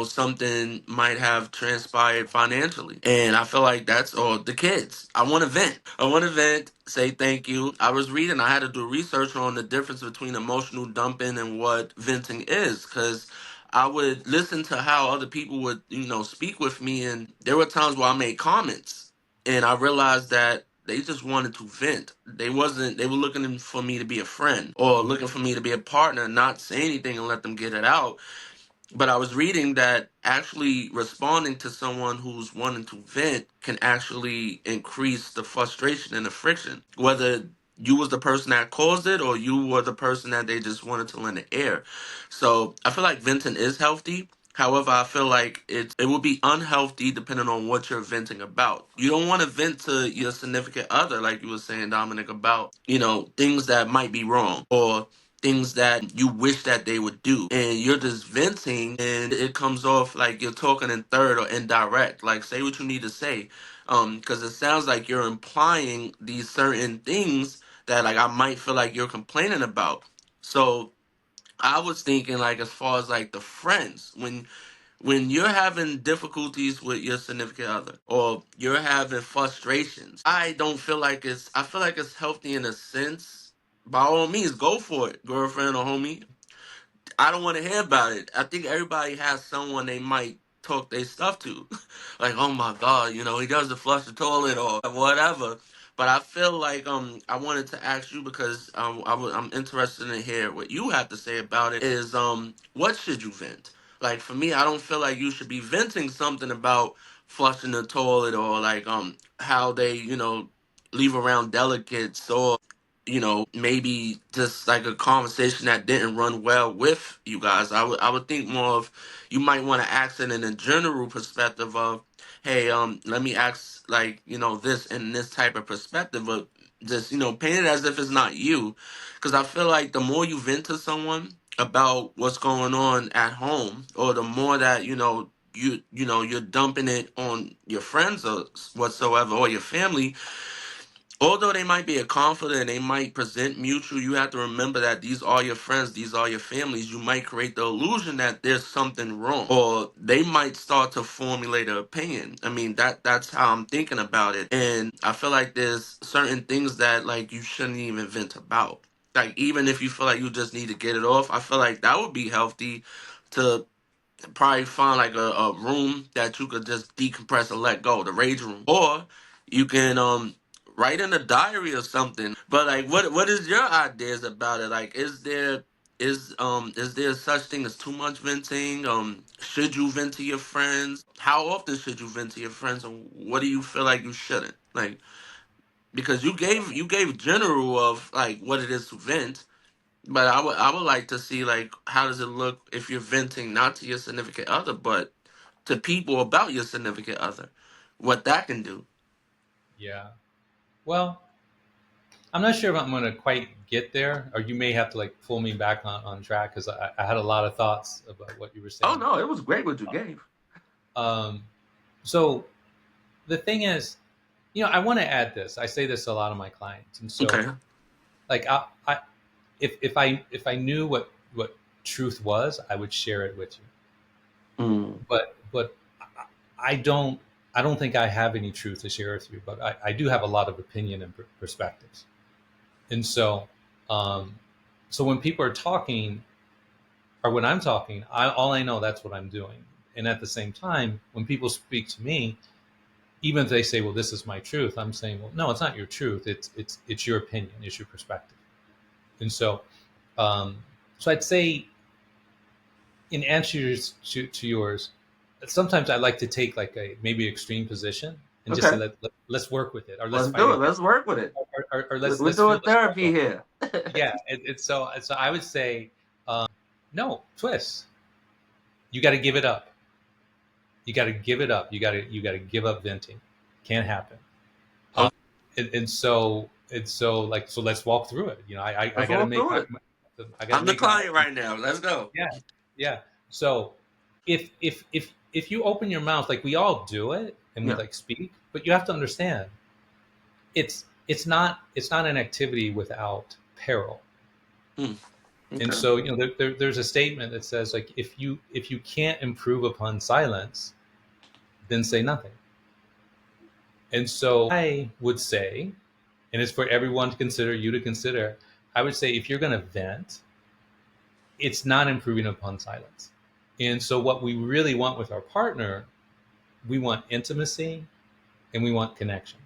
something might have transpired financially, and I feel like that's or the kids. I want to vent. I want to vent. Say thank you. I was reading. I had to do research on the difference between emotional dumping and what venting is, because I would listen to how other people would, speak with me, and there were times where I made comments, and I realized that they just wanted to vent. They wasn't. They were looking for me to be a friend or Mhm. looking for me to be a partner, not say anything and let them get it out. But I was reading that actually responding to someone who's wanting to vent can actually increase the frustration and the friction, whether you was the person that caused it or you were the person that they just wanted to lend the air. So I feel like venting is healthy. However, I feel like it will be unhealthy depending on what you're venting about. You don't want to vent to your significant other, like you were saying, Dominic, about things that might be wrong or things that you wish that they would do, and you're just venting and it comes off like you're talking in third or indirect. Like, say what you need to say, because it sounds like you're implying these certain things that like I might feel like you're complaining about. So I was thinking, like, as far as like the friends, when you're having difficulties with your significant other or you're having frustrations, I feel like it's healthy in a sense. By all means, go for it, girlfriend or homie. I don't want to hear about it. I think everybody has someone they might talk their stuff to. Like, oh my God, he doesn't flush the toilet or whatever. But I feel like I wanted to ask you because I'm interested in hear what you have to say about it. Is what should you vent? Like for me, I don't feel like you should be venting something about flushing the toilet or like how they leave around delicates or maybe just like a conversation that didn't run well with you guys. I would think more of you might want to ask it in a general perspective of, hey, let me ask like this in this type of perspective, but just paint it as if it's not you, because I feel like the more you vent to someone about what's going on at home, or the more that you're dumping it on your friends or whatsoever or your family. Although they might be a confidant and they might present mutual, you have to remember that these are your friends, these are your families. You might create the illusion that there's something wrong, or they might start to formulate an opinion. I mean, that's how I'm thinking about it, and I feel like there's certain things that like you shouldn't even vent about. Like even if you feel like you just need to get it off, I feel like that would be healthy to probably find like a room that you could just decompress and let go, the rage room, or you can write in a diary or something. But like, what is your ideas about it? Like, is there such thing as too much venting? Should you vent to your friends? How often should you vent to your friends, and what do you feel like you shouldn't? Like, because you gave general of like what it is to vent, but I would like to see like how does it look if you're venting not to your significant other, but to people about your significant other, what that can do. Yeah. Well, I'm not sure if I'm going to quite get there, or you may have to like pull me back on track because I had a lot of thoughts about what you were Oh saying. no, it was great what you gave. Um, so the thing is, I want to add this. I say this to a lot of my clients, and so Okay. like if I knew what truth was, I would share it with you. Mm. But I don't think I have any truth to share with you. But I do have a lot of opinion and perspectives. And um, so when people are talking, or when I'm talking, all I know, that's what I'm doing. And at the same time, when people speak to me, even if they say, "Well, this is my truth," I'm saying, "Well, no, it's not your truth. It's your opinion. It's your perspective." And um, so I'd say, in answer to yours, sometimes I like to take like a maybe extreme position and just say, Okay. let's work with it, or let's Let's fight do it. it, Let's work with it. or We're let's doing feel the therapy struggle. here. Yeah, it's so I would say, no, twist. You got to give it up. You got to give it up. You got to give up venting. Can't happen. Oh, And so like, so let's walk through it. I let's got to walk make through it. I got to I'm the make my client right now. Let's go. yeah, yeah. So if you open your mouth, like we all do it, and we Yeah. like speak, but you have to understand, it's not an activity without peril. Mm. And Okay. so, there's a statement that says, like, if you can't improve upon silence, then say nothing. And so I would say, and it's for everyone to consider, you to consider, I would say, if you're going to vent, it's not improving upon silence. And so what we really want with our partner, we want intimacy and we want connection.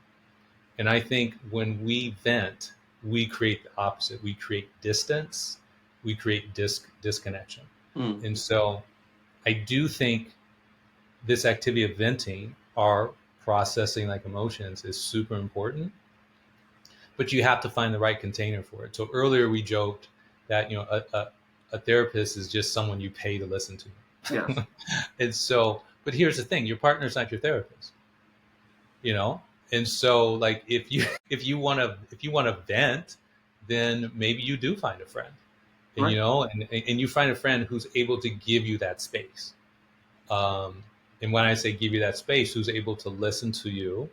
And I think when we vent, we create the opposite. We create distance, we create disconnection. Mm. And so I do think this activity of venting, or processing like emotions, is super important, but you have to find the right container for it. So earlier we joked that, a therapist is just someone you pay to listen Yes. to. And so, but here's the thing, your partner's not your therapist, you know? And so, like, if you want to vent, then maybe you do find a friend, and Right. and you find a friend who's able to give you that space. Um, and when I say give you that space, who's able to listen to you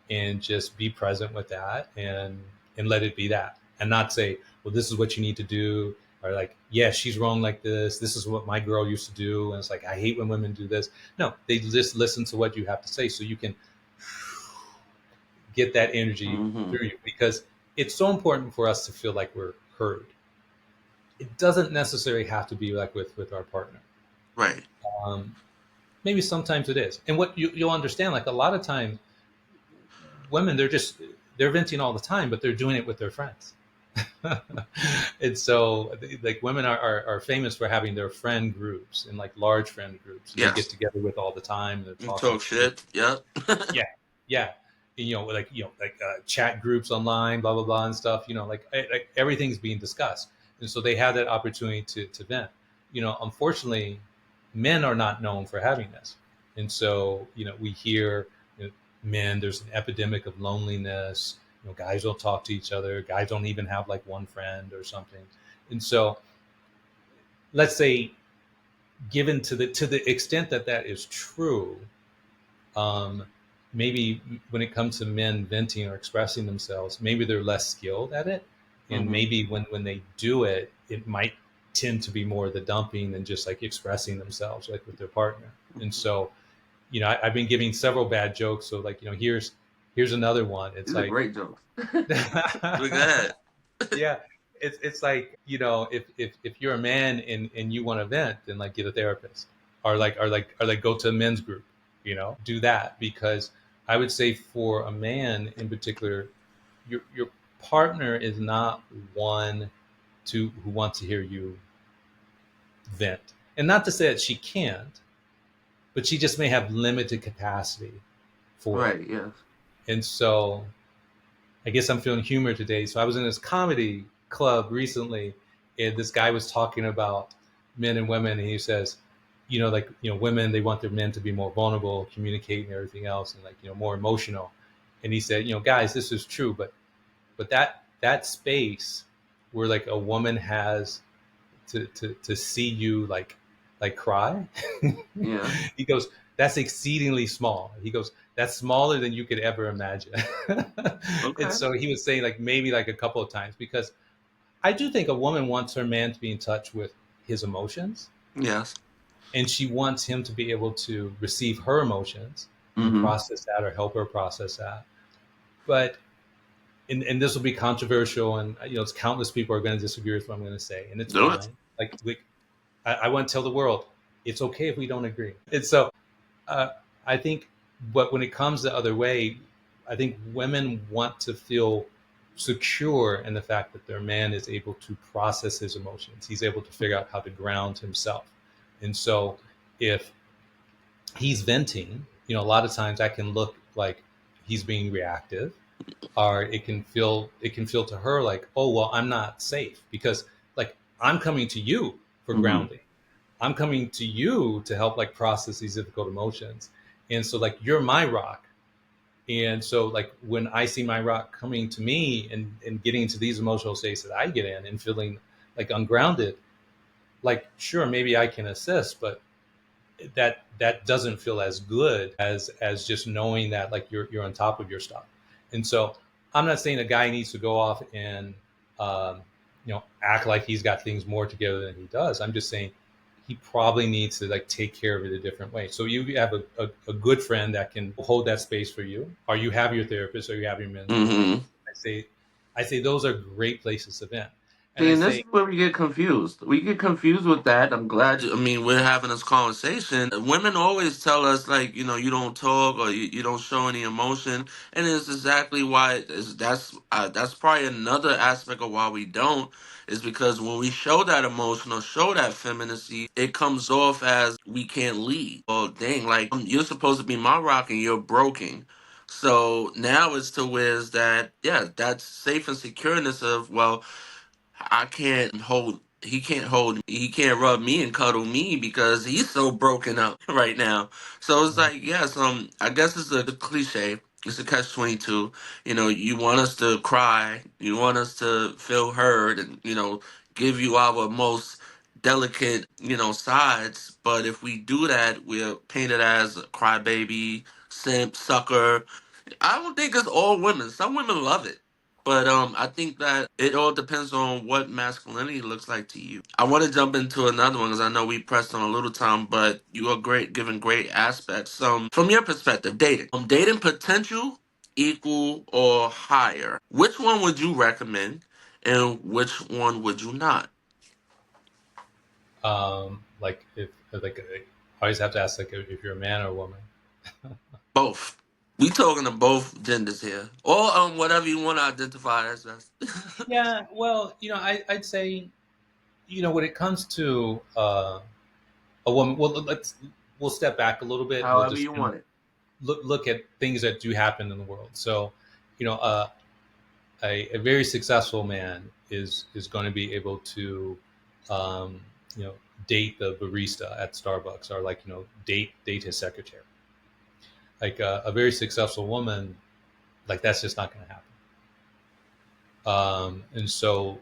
and just be present with that, and let it be that, and not say, well, this is what you need to do, or like, yeah, she's wrong like this. This is what my girl used to do, and it's like, I hate when women do this. No, they just listen to what you have to say, so you can get that energy Mm-hmm. through you, because it's so important for us to feel like we're heard. It doesn't necessarily have to be like with our partner. Right. Um, Maybe sometimes it is, and what you'll understand, like, a lot of times women, they're venting all the time, but they're doing it with their friends. And so, like, women are famous for having their friend groups, and like large friend groups, and they get Yes. together with all the time, and they're You talking talk shit. shit. Yep. Yeah, yeah. And, like chat groups online, blah blah blah, and stuff. Like everything's being discussed, and so they have that opportunity to vent. Unfortunately, men are not known for having this, and so, we hear, men, there's an epidemic of loneliness. Guys don't talk to each other. Guys don't even have like one friend or something. And so, let's say, given to the extent that that is true, um, maybe when it comes to men venting or expressing themselves, maybe they're less skilled at it, and Mm-hmm. maybe when they do it, it might tend to be more the dumping than just like expressing themselves, like with their partner. And Mm-hmm. so, I've been giving several bad jokes. So, like, here's another one. It's These are like, great jokes. Look yeah, ahead. it's like, if you're a man and you want to vent, then like get a therapist, or like go to a men's group, do that, because I would say, for a man in particular, your partner is not one who wants to hear you vent. And not to say that she can't, but she just may have limited capacity for it. Right. Yes. And so I guess I'm feeling humor today. So I was in this comedy club recently, and this guy was talking about men and women, and he says, like, women, they want their men to be more vulnerable, communicate, and everything else, and like, more emotional. And he said, guys, this is true, but that space where like a woman has to see you like cry. Yeah. He goes, that's exceedingly small. He goes, that's smaller than you could ever imagine. And Okay. so he was saying, like, maybe like a couple of times, because I do think a woman wants her man to be in touch with his emotions, Yes. and she wants him to be able to receive her emotions and Mm-hmm. process that or help her process that. But and this will be controversial, and it's countless people are going to disagree with what I'm going to say, and it's Do it. fine. Like I want to tell the world it's okay if we don't agree. And so uh, I think, but when it comes the other way, I think women want to feel secure in the fact that their man is able to process his emotions. He's able to figure out how to ground himself. And so if he's venting, a lot of times that can look like he's being reactive, or it can feel to her like, oh well, I'm not safe because like I'm coming to you for Mm-hmm. grounding. I'm coming to you to help like process these difficult emotions. And so like you're my rock. And so like when I see my rock coming to me and getting into these emotional states that I get in and feeling like ungrounded, like sure, maybe I can assist, but that doesn't feel as good as just knowing that like you're on top of your stuff. And so I'm not saying a guy needs to go off and act like he's got things more together than he does. I'm just saying he probably needs to like take care of it a different way. So you have a good friend that can hold that space for you, or you have your therapist, or you have your mentor. Mm-hmm. I say those are great places to vent. And See, I and this is say, where we get confused. We get confused with that. I'm glad. I mean, we're having this conversation. Women always tell us like, you don't talk or you don't show any emotion, and it's exactly why. That's probably another aspect of why we don't. Is because when we show that emotion or show that femininity, it comes off as we can't lead. Oh, dang! Like you're supposed to be my rock and you're broken. So now it's to where is that, yeah, that's safe and secureness of, well, I can't hold. He can't hold. He can't rub me and cuddle me because he's so broken up right now. So it's like, yes, I guess it's a cliche. It's a catch-22. You want us to cry. You want us to feel heard, and give you our most delicate, sides. But if we do that, we're painted as a crybaby, simp, sucker. I don't think it's all women. Some women love it. But I think that it all depends on what masculinity looks like to you. I want to jump into another one because I know we pressed on a little time, but you are great, giving great aspects. From your perspective, dating, dating potential equal or higher. Which one would you recommend, and which one would you not? like if like I always have to ask like if you're a man or a woman. Both. We talking to both genders here, or whatever you want to identify as best. Yeah, well, I'd say, when it comes to a woman, well, we'll step back a little bit and we'll However just you kind of want it. look at things that do happen in the world. So, you know, uh, a very successful man is going to be able to, um, you know, date the barista at Starbucks, or like date his secretary. Like a very successful woman, like that's just not going to happen. And so,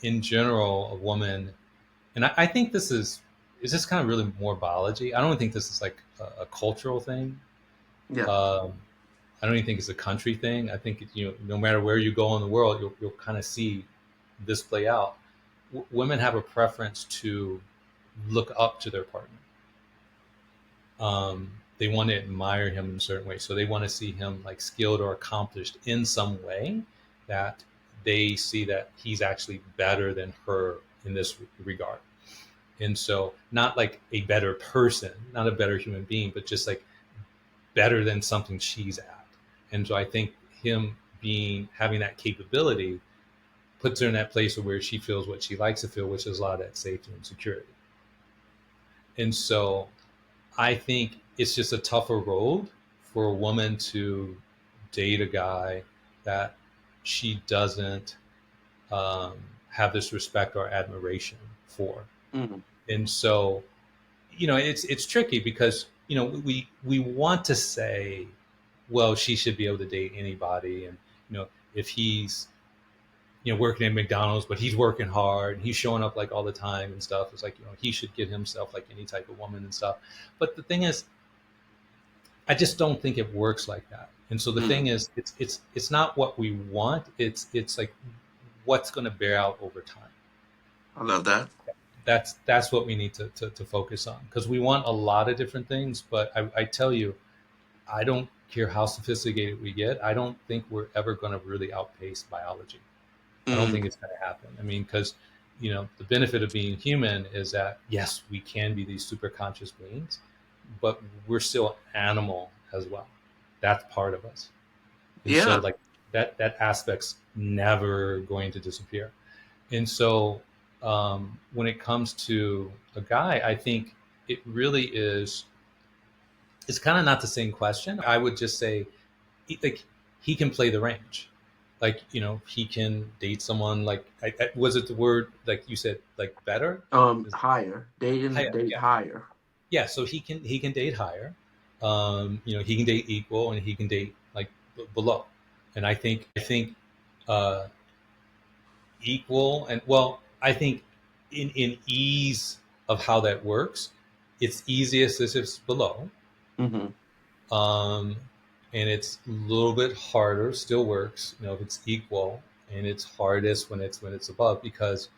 in general, a woman, and I think this is kind of really more biology. I don't think this is like a cultural thing. Yeah. Um, I don't even think it's a country thing. I think no matter where you go in the world, you'll kind of see this play out. Women have a preference to look up to their partner. They want to admire him in a certain way, so they want to see him like skilled or accomplished in some way that they see that he's actually better than her in this regard. And so, not like a better person, not a better human being, but just like better than something she's at. And so, I think him having that capability puts her in that place where she feels what she likes to feel, which is a lot of that safety and security. And so, I think it's just a tougher road for a woman to date a guy that she doesn't um, have this respect or admiration for. Mm-hmm. And so, it's tricky because we want to say, well, she should be able to date anybody, and if he's working at McDonald's, but he's working hard and he's showing up like all the time and stuff. It's like he should get himself like any type of woman and stuff. But the thing is, I just don't think it works like that. And so the thing Mm-hmm. is, it's not what we want. It's like what's going to bear out over time. I love that. That's what we need to focus on, because we want a lot of different things. But I tell you, I don't care how sophisticated we get. I don't think we're ever going to really outpace biology. I don't Mm, think it's going to happen. I mean, because the benefit of being human is that yes, we can be these super conscious beings, but we're still animal as well. That's part of us, and so yeah. like that aspect's never going to disappear. And so when it comes to a guy, I think it really is. It's kind of not the same question. I would just say like he can play the range. Like he can date someone like was it the word like you said like better? Is Higher. higher? Date Yeah, higher. yeah. So he can date higher. He can date equal and he can date like below. And I think uh, equal and well, I think in ease of how that works, it's easiest if it's below. Mm-hmm. Um, and it's a little bit harder, still works, if it's equal, and it's hardest when it's above because,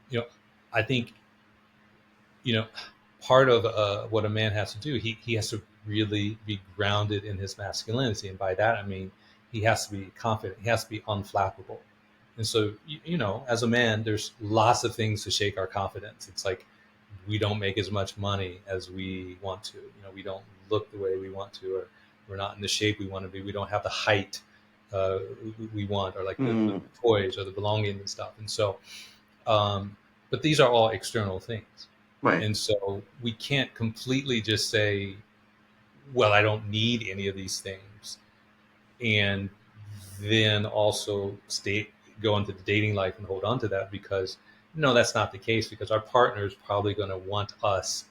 you know, I think, you know, part of what a man has to do, he has to really be grounded in his masculinity, and by that I mean he has to be confident, he has to be unflappable, and so as a man, there's lots of things to shake our confidence. It's like we don't make as much money as we want to. We don't look the way we want to, or we're not in the shape we want to be. We don't have the height we want, or like the Mm, toys or the belongings and stuff. And so, but these are all external things. right. And so we can't completely just say, well, I don't need any of these things. And then also go into the dating life and hold on to that, because no, that's not the case, because our partner is probably going to want us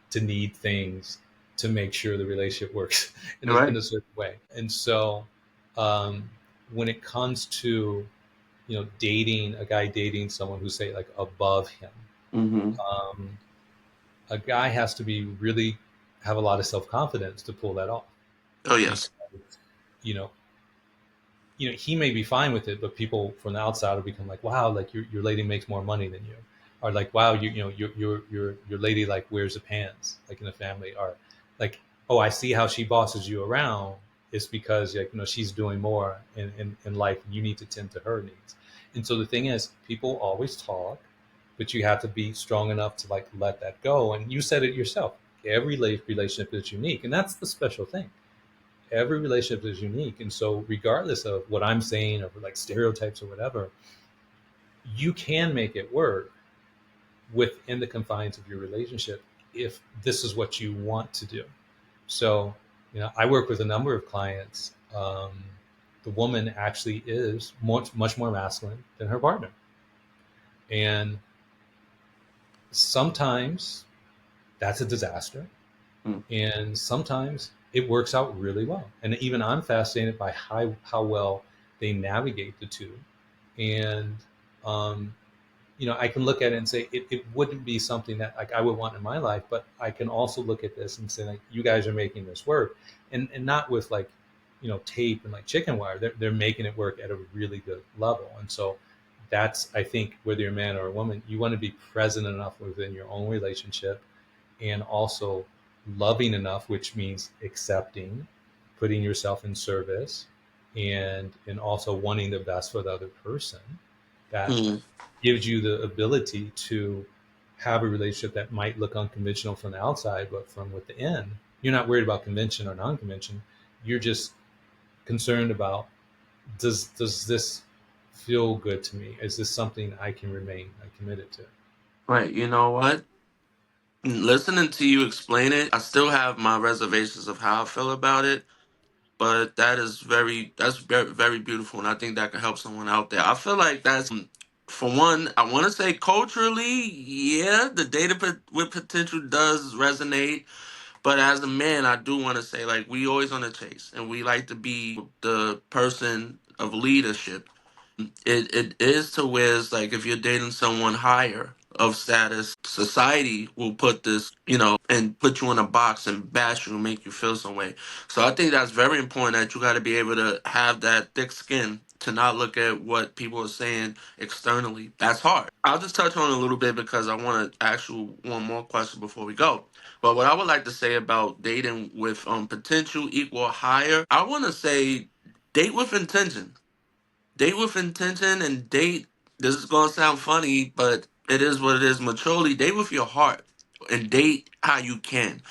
to need things to make sure the relationship works in Right. a certain way. And so um, when it comes to dating a guy, dating someone who's say like above him, Mm-hmm. um, a guy has to be really have a lot of self-confidence to pull that off, Oh because yes. you know he may be fine with it, but people from the outside will become like, wow, like your lady makes more money than you, or like, wow, your lady like wears the pants like in the family, or like, oh, I see how she bosses you around. It's because like she's doing more in life, and you need to tend to her needs. And so the thing is, people always talk, but you have to be strong enough to like let that go. And you said it yourself. Every relationship is unique, and that's the special thing. Every relationship is unique, and so regardless of what I'm saying or like stereotypes or whatever, you can make it work within the confines of your relationship if this is what you want to do. So I work with a number of clients. The woman actually is much more masculine than her partner, and sometimes that's a disaster, Mm, and sometimes it works out really well. And even I'm fascinated by how well they navigate the two. And um, I can look at it and say it wouldn't be something that like I would want in my life, but I can also look at this and say like, you guys are making this work, and not with like tape and like chicken wire. They're making it work at a really good level. And so that's, I think, whether you're a man or a woman, you want to be present enough within your own relationship, and also loving enough, which means accepting, putting yourself in service, and also wanting the best for the other person. That mm, gives you the ability to have a relationship that might look unconventional from the outside, but from within, you're not worried about convention or non-convention. You're just concerned about, does this feel good to me? Is this something I can remain committed to? right. You know what? Listening to you explain it, I still have my reservations of how I feel about it. But that's very, very beautiful, and I think that could help someone out there. I feel like for one, I want to say culturally, yeah, the data with potential does resonate. But as a man, I do want to say like we always on the chase, and we like to be the person of leadership. It is to where it's like if you're dating someone higher of status, society will put this, and put you in a box and bash you and make you feel some way. So I think that's very important that you got to be able to have that thick skin to not look at what people are saying externally. That's hard. I'll just touch on it a little bit because I want to ask you one more question before we go. But what I would like to say about dating with potential equal higher, I want to say date with intention. Date with intention and date. This is gonna sound funny, but it is what it is. Maturely, date with your heart and date how you can.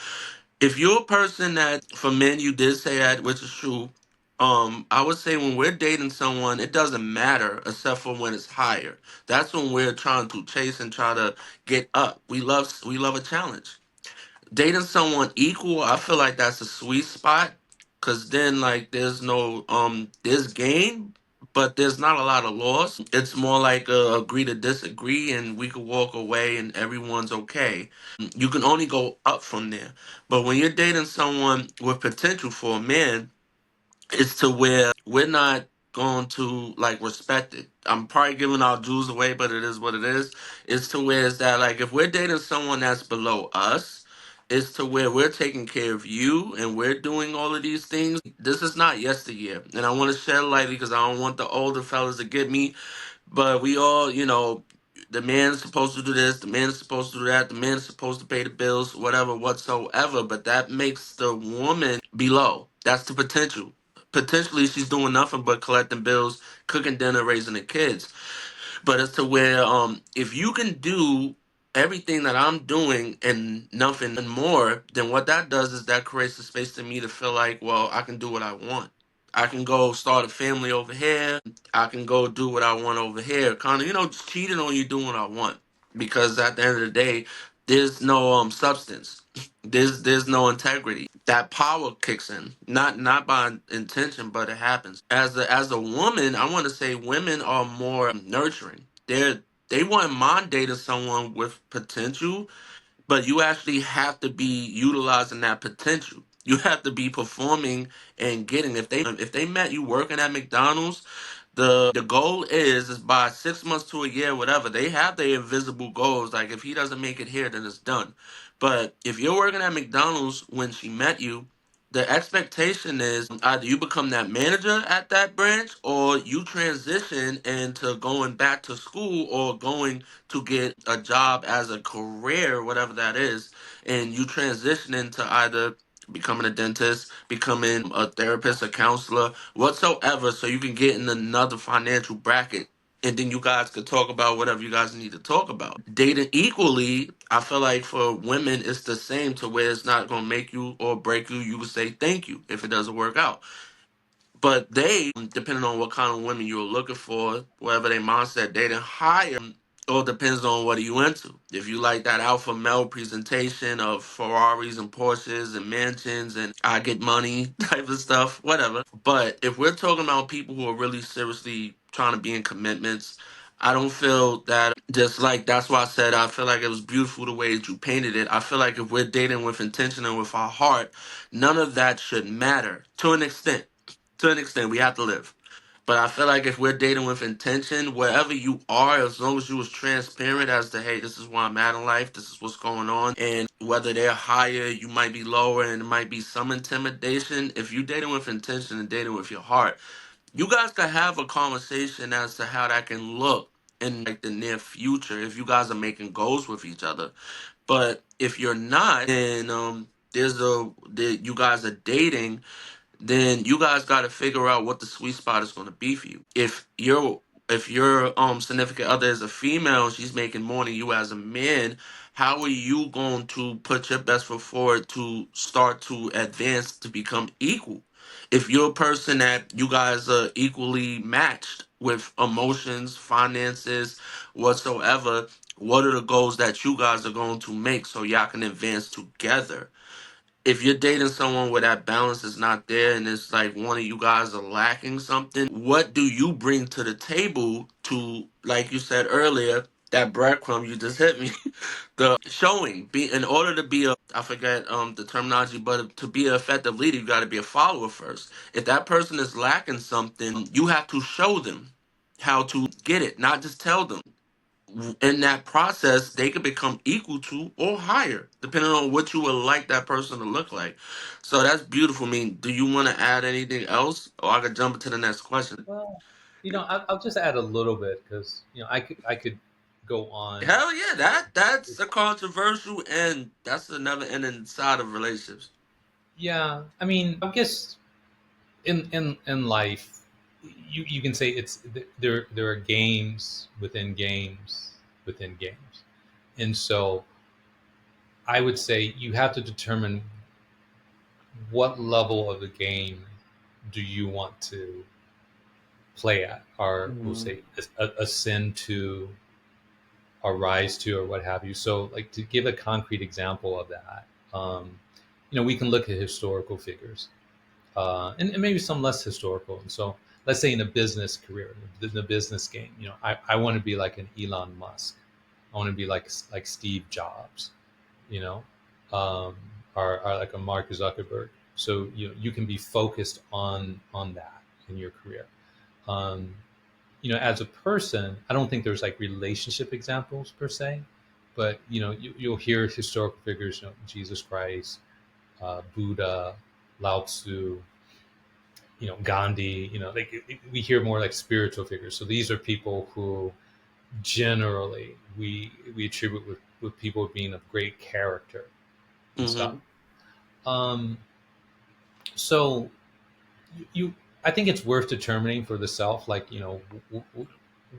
If you're a person that, for men, you did say that, which is true. I would say when we're dating someone, it doesn't matter except for when it's higher. That's when we're trying to chase and try to get up. We love a challenge. Dating someone equal, I feel like that's a sweet spot, cause then like there's no there's gain, but there's not a lot of loss. It's more like agree to disagree, and we could walk away, and everyone's okay. You can only go up from there. But when you're dating someone with potential for a man, it's to where we're not going to like respect it. I'm probably giving our Jews away, but it is what it is. It's to where it's that like if we're dating someone that's below us, it's to where we're taking care of you and we're doing all of these things. This is not yesteryear. And I want to shed light because I don't want the older fellas to get me, but we all, the man's supposed to do this, the man's supposed to do that, the man's supposed to pay the bills, whatever, whatsoever. But that makes the woman below. That's the potential. Potentially, she's doing nothing but collecting bills, cooking dinner, raising the kids. But it's to where, if you can do everything that I'm doing and nothing more, then what that does is that creates a space to me to feel like, well, I can do what I want. I can go start a family over here. I can go do what I want over here. Kind of, just cheating on you doing what I want. Because at the end of the day, there's no substance. There's no integrity. That power kicks in. Not by intention, but it happens. As a woman, I want to say women are more nurturing. They wouldn't mind dating someone with potential, but you actually have to be utilizing that potential. You have to be performing and getting. If they met you working at McDonald's, the goal is by 6 months to a year, whatever. They have their invisible goals. Like if he doesn't make it here, then it's done. But if you're working at McDonald's when she met you, the expectation is either you become that manager at that branch or you transition into going back to school or going to get a job as a career, whatever that is, and you transition into either becoming a dentist, becoming a therapist, a counselor, whatsoever, so you can get in another financial bracket. And then you guys could talk about whatever you guys need to talk about. Dating equally, I feel like for women, it's the same to where it's not going to make you or break you. You would say thank you if it doesn't work out. But they, depending on what kind of women you're looking for, whatever their mindset, dating higher, all depends on what are you into. If you like that alpha male presentation of Ferraris and Porsches and mansions and I get money type of stuff, whatever. But if we're talking about people who are really seriously trying to be in commitments, I don't feel that just like that's why I said I feel like it was beautiful the way that you painted it. I feel like if we're dating with intention and with our heart, none of that should matter to an extent. To an extent, we have to live. But I feel like if we're dating with intention, wherever you are, as long as you was transparent as to, hey, this is where I'm at in life, this is what's going on, and whether they're higher, you might be lower, and it might be some intimidation. If you dating with intention and dating with your heart, you guys can have a conversation as to how that can look in like the near future if you guys are making goals with each other. But if you're not, then you guys are dating, then you guys got to figure out what the sweet spot is going to be for you. If your significant other is a female, she's making more than you as a man. How are you going to put your best foot forward to start to advance to become equal? If you're a person that you guys are equally matched with emotions, finances, whatsoever, what are the goals that you guys are going to make so y'all can advance together? If you're dating someone where that balance is not there and it's like one of you guys are lacking something, what do you bring to the table to, like you said earlier, that breadcrumb you just hit me, the showing, be in order to be a, I forget the terminology, but to be an effective leader, you got to be a follower first. If that person is lacking something, you have to show them how to get it, not just tell them. In that process, they could become equal to or higher, depending on what you would like that person to look like. So that's beautiful. I mean, do you want to add anything else, or I could jump into the next question? I'll just add a little bit because I could go on. Hell yeah, that's a controversial, and that's another ending side of relationships. Yeah, I mean, I guess in life, you can say it's there are games within games within games, and so I would say you have to determine what level of the game do you want to play at, or we'll Hmm. say ascend to, or rise to, or what have you. So, like to give a concrete example of that, we can look at historical figures, and maybe some less historical. And so, let's say in a business career, in the business game, I want to be like an Elon Musk. I want to be like Steve Jobs, you know, um, or like a Mark Zuckerberg. So you can be focused on that in your career. Um, as a person, I don't think there's like relationship examples per se, but you'll hear historical figures, Jesus Christ, Buddha, Lao Tzu, Gandhi. We hear more like spiritual figures. So these are people who generally we attribute with people being of great character and stuff. Hmm. Um, so you I think it's worth determining for the self, like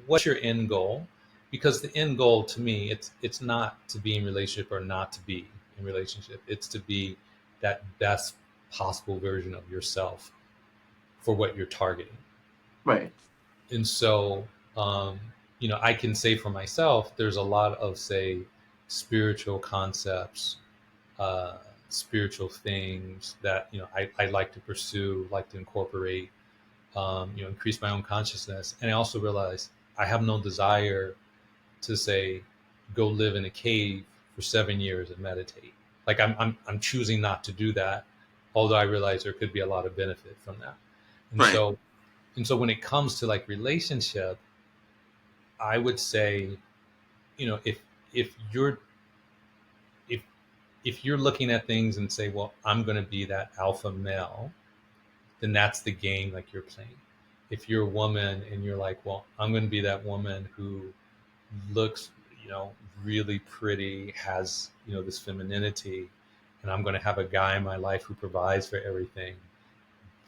what's your end goal, because the end goal to me, it's not to be in relationship or not to be in relationship. It's to be that best possible version of yourself for what you're targeting. Right. And so I can say for myself, there's a lot of, say, spiritual concepts, uh, spiritual things that I like to pursue, like to incorporate, increase my own consciousness. And I also realize I have no desire to, say, go live in a cave for 7 years and meditate. Like I'm choosing not to do that, although I realize there could be a lot of benefit from that. And Right. so when it comes to like relationship, I would say, if you're if if you're looking at things and say, well, I'm going to be that alpha male, then that's the game like you're playing. If you're a woman and you're like, well, I'm going to be that woman who looks, really pretty, has, this femininity, and I'm going to have a guy in my life who provides for everything,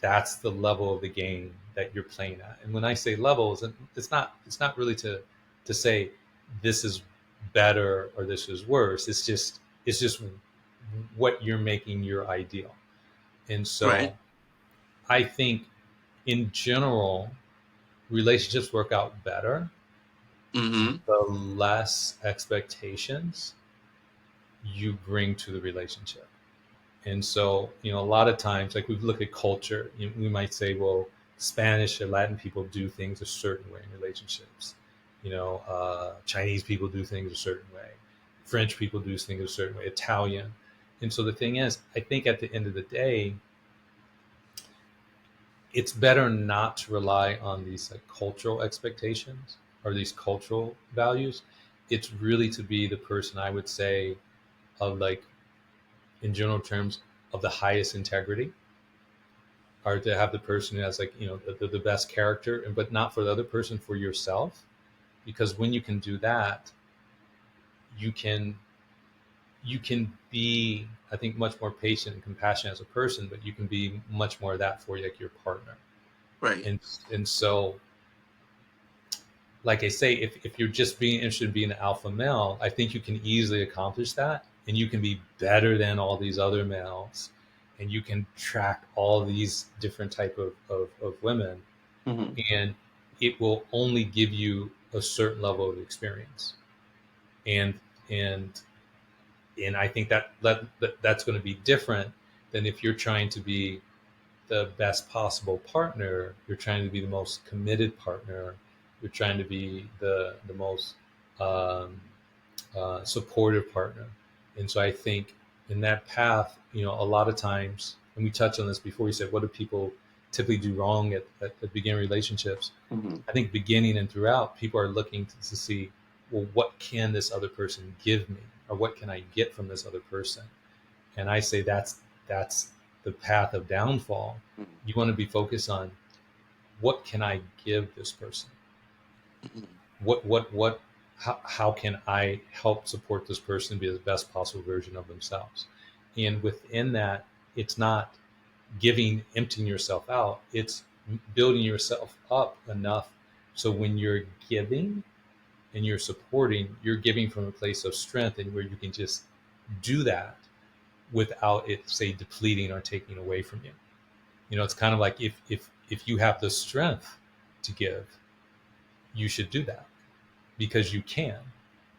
that's the level of the game that you're playing at. And when I say levels, it's not really to say this is better or this is worse. It's just what you're making your ideal. And Right. so I think in general, relationships work out better Hmm. the less expectations you bring to the relationship. And so, a lot of times, like we look at culture, we might say, well, Spanish or Latin people do things a certain way in relationships. Chinese people do things a certain way. French people do things a certain way. Italian. And so the thing is, I think at the end of the day, it's better not to rely on these like cultural expectations or these cultural values. It's really to be the person, I would say, of like, in general terms, of the highest integrity, or to have the person who has like the best character, but not for the other person, for yourself. Because when you can do that, you can be, I think, much more patient and compassionate as a person, but you can be much more of that for like your partner. Right. And so, like I say, if you're just being interested in being an alpha male, I think you can easily accomplish that, and you can be better than all these other males, and you can track all these different type of women, Hmm. and it will only give you a certain level of experience, and and I think that's going to be different than if you're trying to be the best possible partner. You're trying to be the most committed partner. You're trying to be the most um, supportive partner. And so I think in that path, a lot of times, and we touched on this before, you said, what do people typically do wrong at the beginning relationships? Hmm. I think beginning and throughout, people are looking to see, well, what can this other person give me? Or what can I get from this other person? And I say that's the path of downfall. You want to be focused on what can I give this person? Mhm. What how can I help support this person be the best possible version of themselves? And within that, it's not giving, emptying yourself out. It's building yourself up enough so when you're giving and you're supporting, you're giving from a place of strength and where you can just do that without it, say, depleting or taking away from you. It's kind of like if you have the strength to give, you should do that because you can.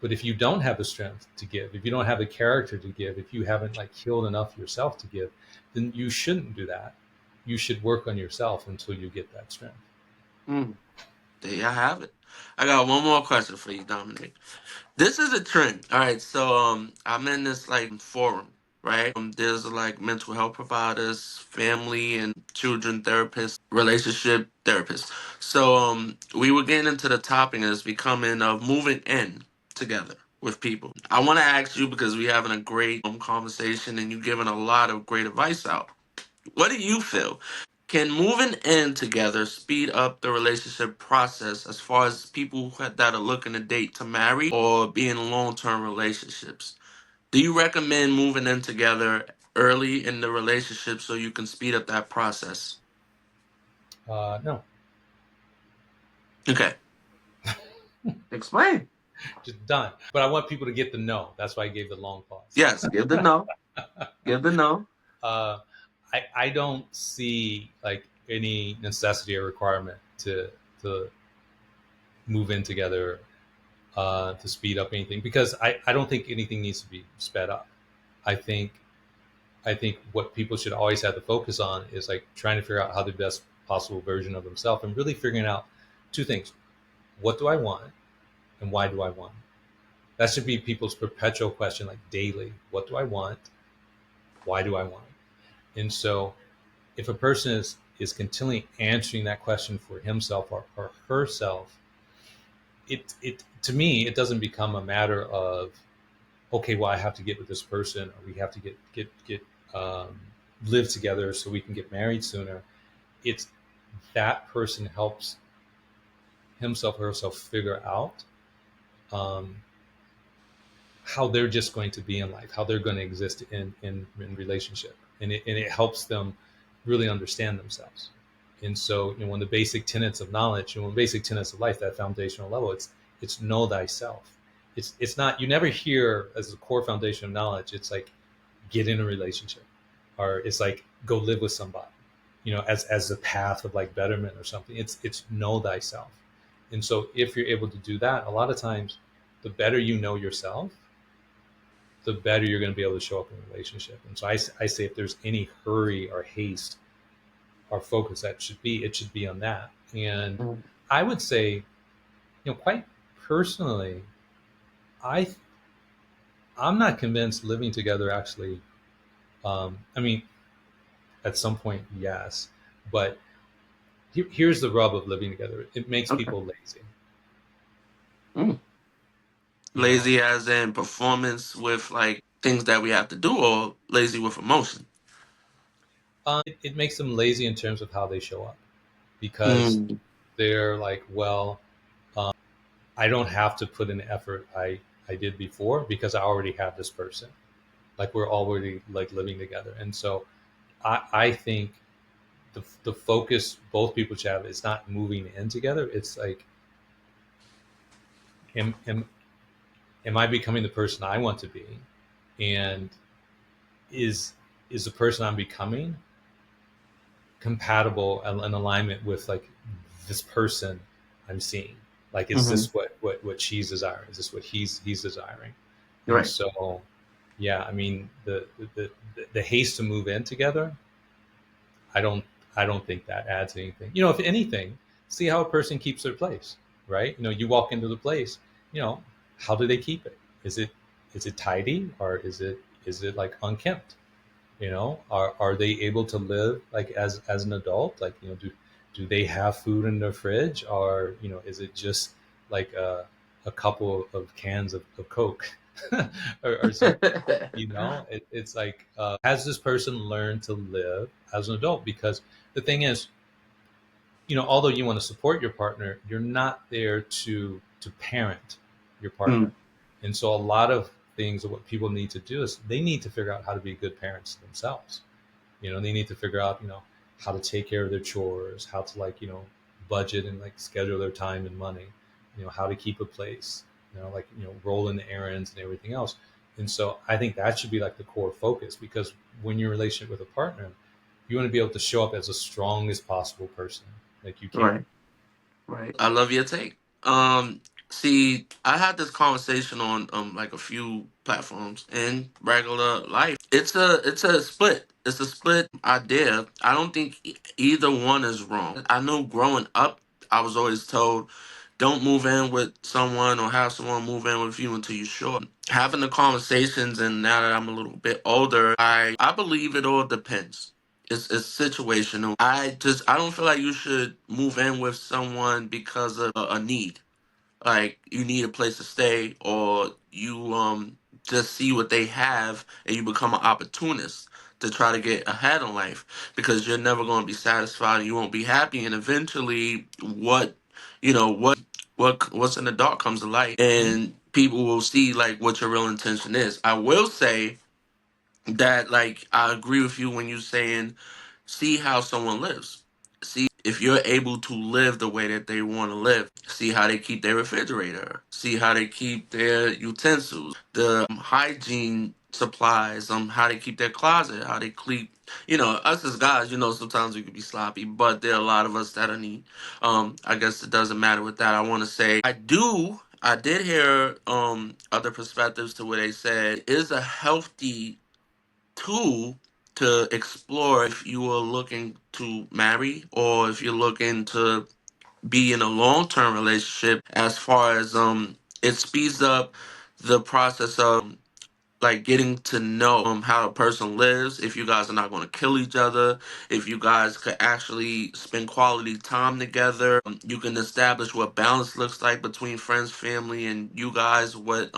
But if you don't have the strength to give, if you don't have the character to give, if you haven't like healed enough yourself to give, then you shouldn't do that. You should work on yourself until you get that strength. Mm. There you have it. I got one more question for you, Dominic. This is a trend. All right, so I'm in this like forum, right? There's like mental health providers, family and children therapists, relationship therapists. So we were getting into the topic as becoming of moving in together with people. I want to ask you because we're having a great conversation and you're giving a lot of great advice out. What do you feel? Can moving in together speed up the relationship process as far as people that are looking to date to marry or be in long term relationships? Do you recommend moving in together early in the relationship so you can speed up that process? No, Okay. Explain. just done. But I want people to get the no. That's why I gave the long pause. Yes, give the no. Give the no. uh, I don't see like any necessity or requirement to move in together to speed up anything because I don't think anything needs to be sped up. I think I think what people should always have to focus on is like trying to figure out how the best possible version of themselves and really figuring out two things. What do I want and why do I want it? That should be people's perpetual question, like daily. What do I want? Why do I want it? And so if a person is continually answering that question for himself or herself, it to me it doesn't become a matter of okay, well I have to get with this person or we have to get um, live together so we can get married sooner. It's that person helps himself or herself figure out um, how they're just going to be in life, how they're going to exist in relationship, and it helps them really understand themselves. And so, when the basic tenets of knowledge, when basic tenets of life, that foundational level, it's know thyself. It's not, you never hear as a core foundation of knowledge. It's like get in a relationship, or it's like go live with somebody, as the path of like betterment or something. It's know thyself. And so, if you're able to do that, a lot of times, the better you know yourself, the better you're going to be able to show up in a relationship. And so I say if there's any hurry or haste or focus it should be on that. And Mm. I would say, quite personally, I I'm not convinced living together actually. I mean, at some point, yes, but here's the rub of living together. It makes Okay. people lazy. Mm. You know, Lazy as in performance with like things that we have to do or lazy with emotion? it makes them lazy in terms of how they show up because Mm. they're like, well, I don't have to put in the effort I did before because I already have this person. Like we're already like living together, and so I think the focus both people should have is not moving in together. It's like am am am I becoming the person I want to be, and is is the person I'm becoming compatible and in alignment with like this person I'm seeing? Like, is Mm-hmm. this what she's desiring? Is this what he's desiring? You're And right. so, yeah, I mean, the haste to move in together, I don't I don't think that adds anything. If anything, see how a person keeps their place, right? You walk into the place, how do they keep it? Is it tidy or is it like unkempt? Are they able to live like as an adult? Like, do they have food in their fridge, or is it just like a couple of cans of Coke or something? It's like, has this person learned to live as an adult? Because the thing is, although you want to support your partner, you're not there to parent your partner. Mm. And so a lot of things of what people need to do is they need to figure out how to be good parents themselves. They need to figure out, how to take care of their chores, how to budget and like schedule their time and money, how to keep a place, roll in the errands and everything else. And so I think that should be like the core focus, because when you're in a relationship with a partner, you want to be able to show up as the strongest possible person like you can. Right. Right. I love your take. See, I had this conversation on like a few platforms in regular life. It's a split. It's a split idea. I don't think either one is wrong. I know growing up, I was always told, don't move in with someone or have someone move in with you until you're sure. Having the conversations, and now that I'm a little bit older, I believe it all depends. It's situational. I don't feel like you should move in with someone because of a need. Like you need a place to stay, or you just see what they have and you become an opportunist to try to get ahead in life, because you're never going to be satisfied. You won't be happy, and eventually, what's in the dark comes to light, and people will see like what your real intention is. I will say that, like, I agree with you when you're saying see how someone lives. See if you're able to live the way that they want to live. See how they keep their refrigerator. See how they keep their utensils, the hygiene supplies, how they keep their closet, how they keep, us as guys, sometimes we could be sloppy, but there are a lot of us that are neat. I guess it doesn't matter with that. I want to say I did hear other perspectives to where they said is a healthy tool to explore if you are looking to marry, or if you're looking to be in a long-term relationship. As far as it speeds up the process of like getting to know how a person lives, if you guys are not going to kill each other, if you guys could actually spend quality time together. You can establish what balance looks like between friends, family, and you guys, what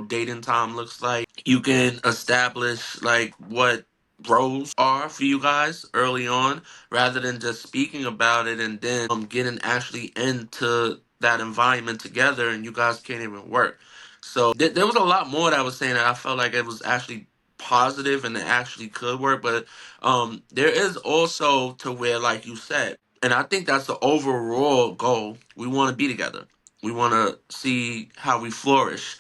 dating time looks like. You can establish like what roles are for you guys early on, rather than just speaking about it and then getting actually into that environment together and you guys can't even work. So there was a lot more that I was saying that I felt like it was actually positive and it actually could work. But there is also to where, like you said, and I think that's the overall goal. We want to be together. We want to see how we flourish.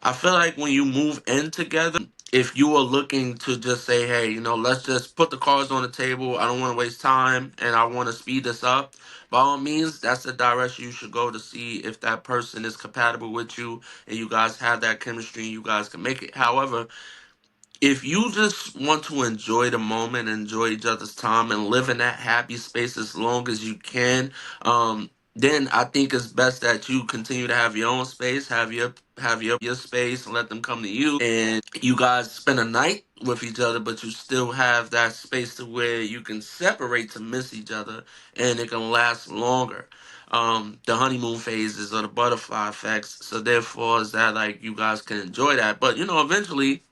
I feel like when you move in together, if you are looking to just say, hey, let's just put the cards on the table, I don't want to waste time and I want to speed this up, by all means, that's the direction you should go to see if that person is compatible with you and you guys have that chemistry and you guys can make it. However, if you just want to enjoy the moment, enjoy each other's time, and live in that happy space as long as you can, then I think it's best that you continue to have your own space, have your space, and let them come to you, and you guys spend a night with each other, but you still have that space to where you can separate to miss each other, and it can last longer. The honeymoon phases or the butterfly effects. So therefore, is that like you guys can enjoy that, but eventually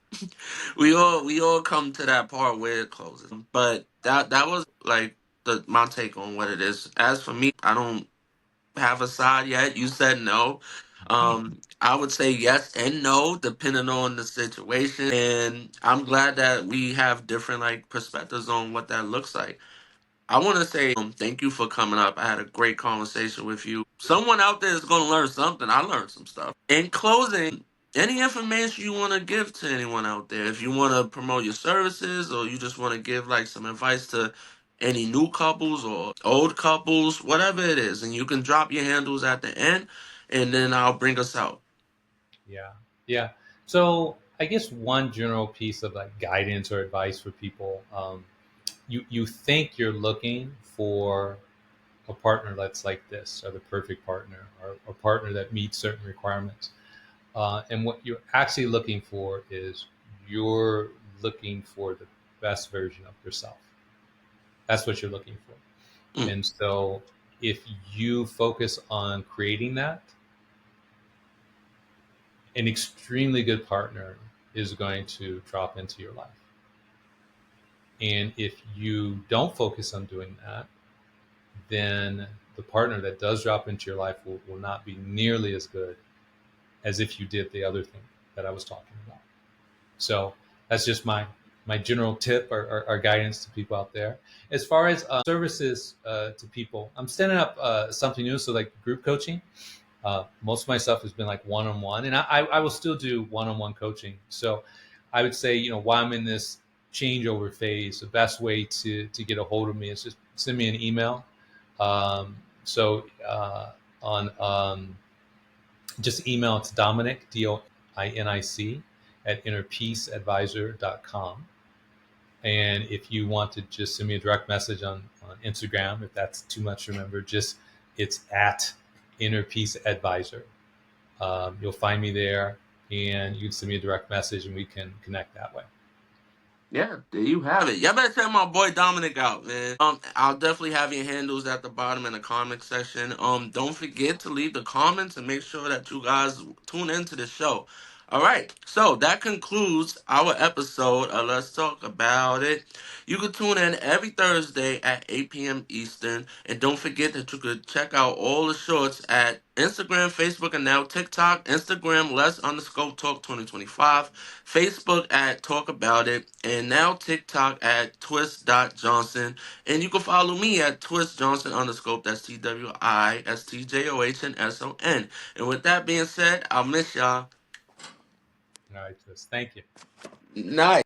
we all come to that part where it closes. But that was like my take on what it is. As for me, I don't have a side yet. You said no. I would say yes and no, depending on the situation. And I'm glad that we have different like perspectives on what that looks like. I want to say thank you for coming up. I had a great conversation with you. Someone out there is going to learn something. I learned some stuff. In closing, any information you want to give to anyone out there, if you want to promote your services or you just want to give like some advice to any new couples or old couples, whatever it is, and you can drop your handles at the end and then I'll bring us out. Yeah, yeah. So I guess one general piece of like guidance or advice for people, you think you're looking for a partner that's like this, or the perfect partner, or a partner that meets certain requirements. And what you're actually looking for is you're looking for the best version of yourself. That's what you're looking for. Mm, And so if you focus on creating that, an extremely good partner is going to drop into your life. And if you don't focus on doing that, then the partner that does drop into your life will not be nearly as good as if you did the other thing that I was talking about. So that's just my general tip or guidance to people out there. As far as services to people, I'm standing up something new. So like group coaching, most of my stuff has been like one-on-one, and I will still do one-on-one coaching. So I would say, while I'm in this changeover phase, the best way to get a hold of me is just send me an email. So on just email it's Dominic, Doinic, at innerpeaceadvisor.com. And if you want to just send me a direct message on Instagram, if that's too much to remember, it's at innerpeaceadvisor. You'll find me there, and you can send me a direct message, and we can connect that way. Yeah, there you have it. Y'all better check my boy Dominic out, man. I'll definitely have your handles at the bottom in the comment section. Don't forget to leave the comments and make sure that you guys tune into the show. All right, so that concludes our episode. Let's talk about it. You can tune in every Thursday at 8 p.m. Eastern. And don't forget that you could check out all the shorts at Instagram, Facebook, and now TikTok. Instagram, Let's_Talk 2025. Facebook at Talk About It. And now TikTok at twist.johnson. And you can follow me at twistjohnson_. That's TWISTJOHNSON. And with that being said, I'll miss y'all. All right, thank you. Nice.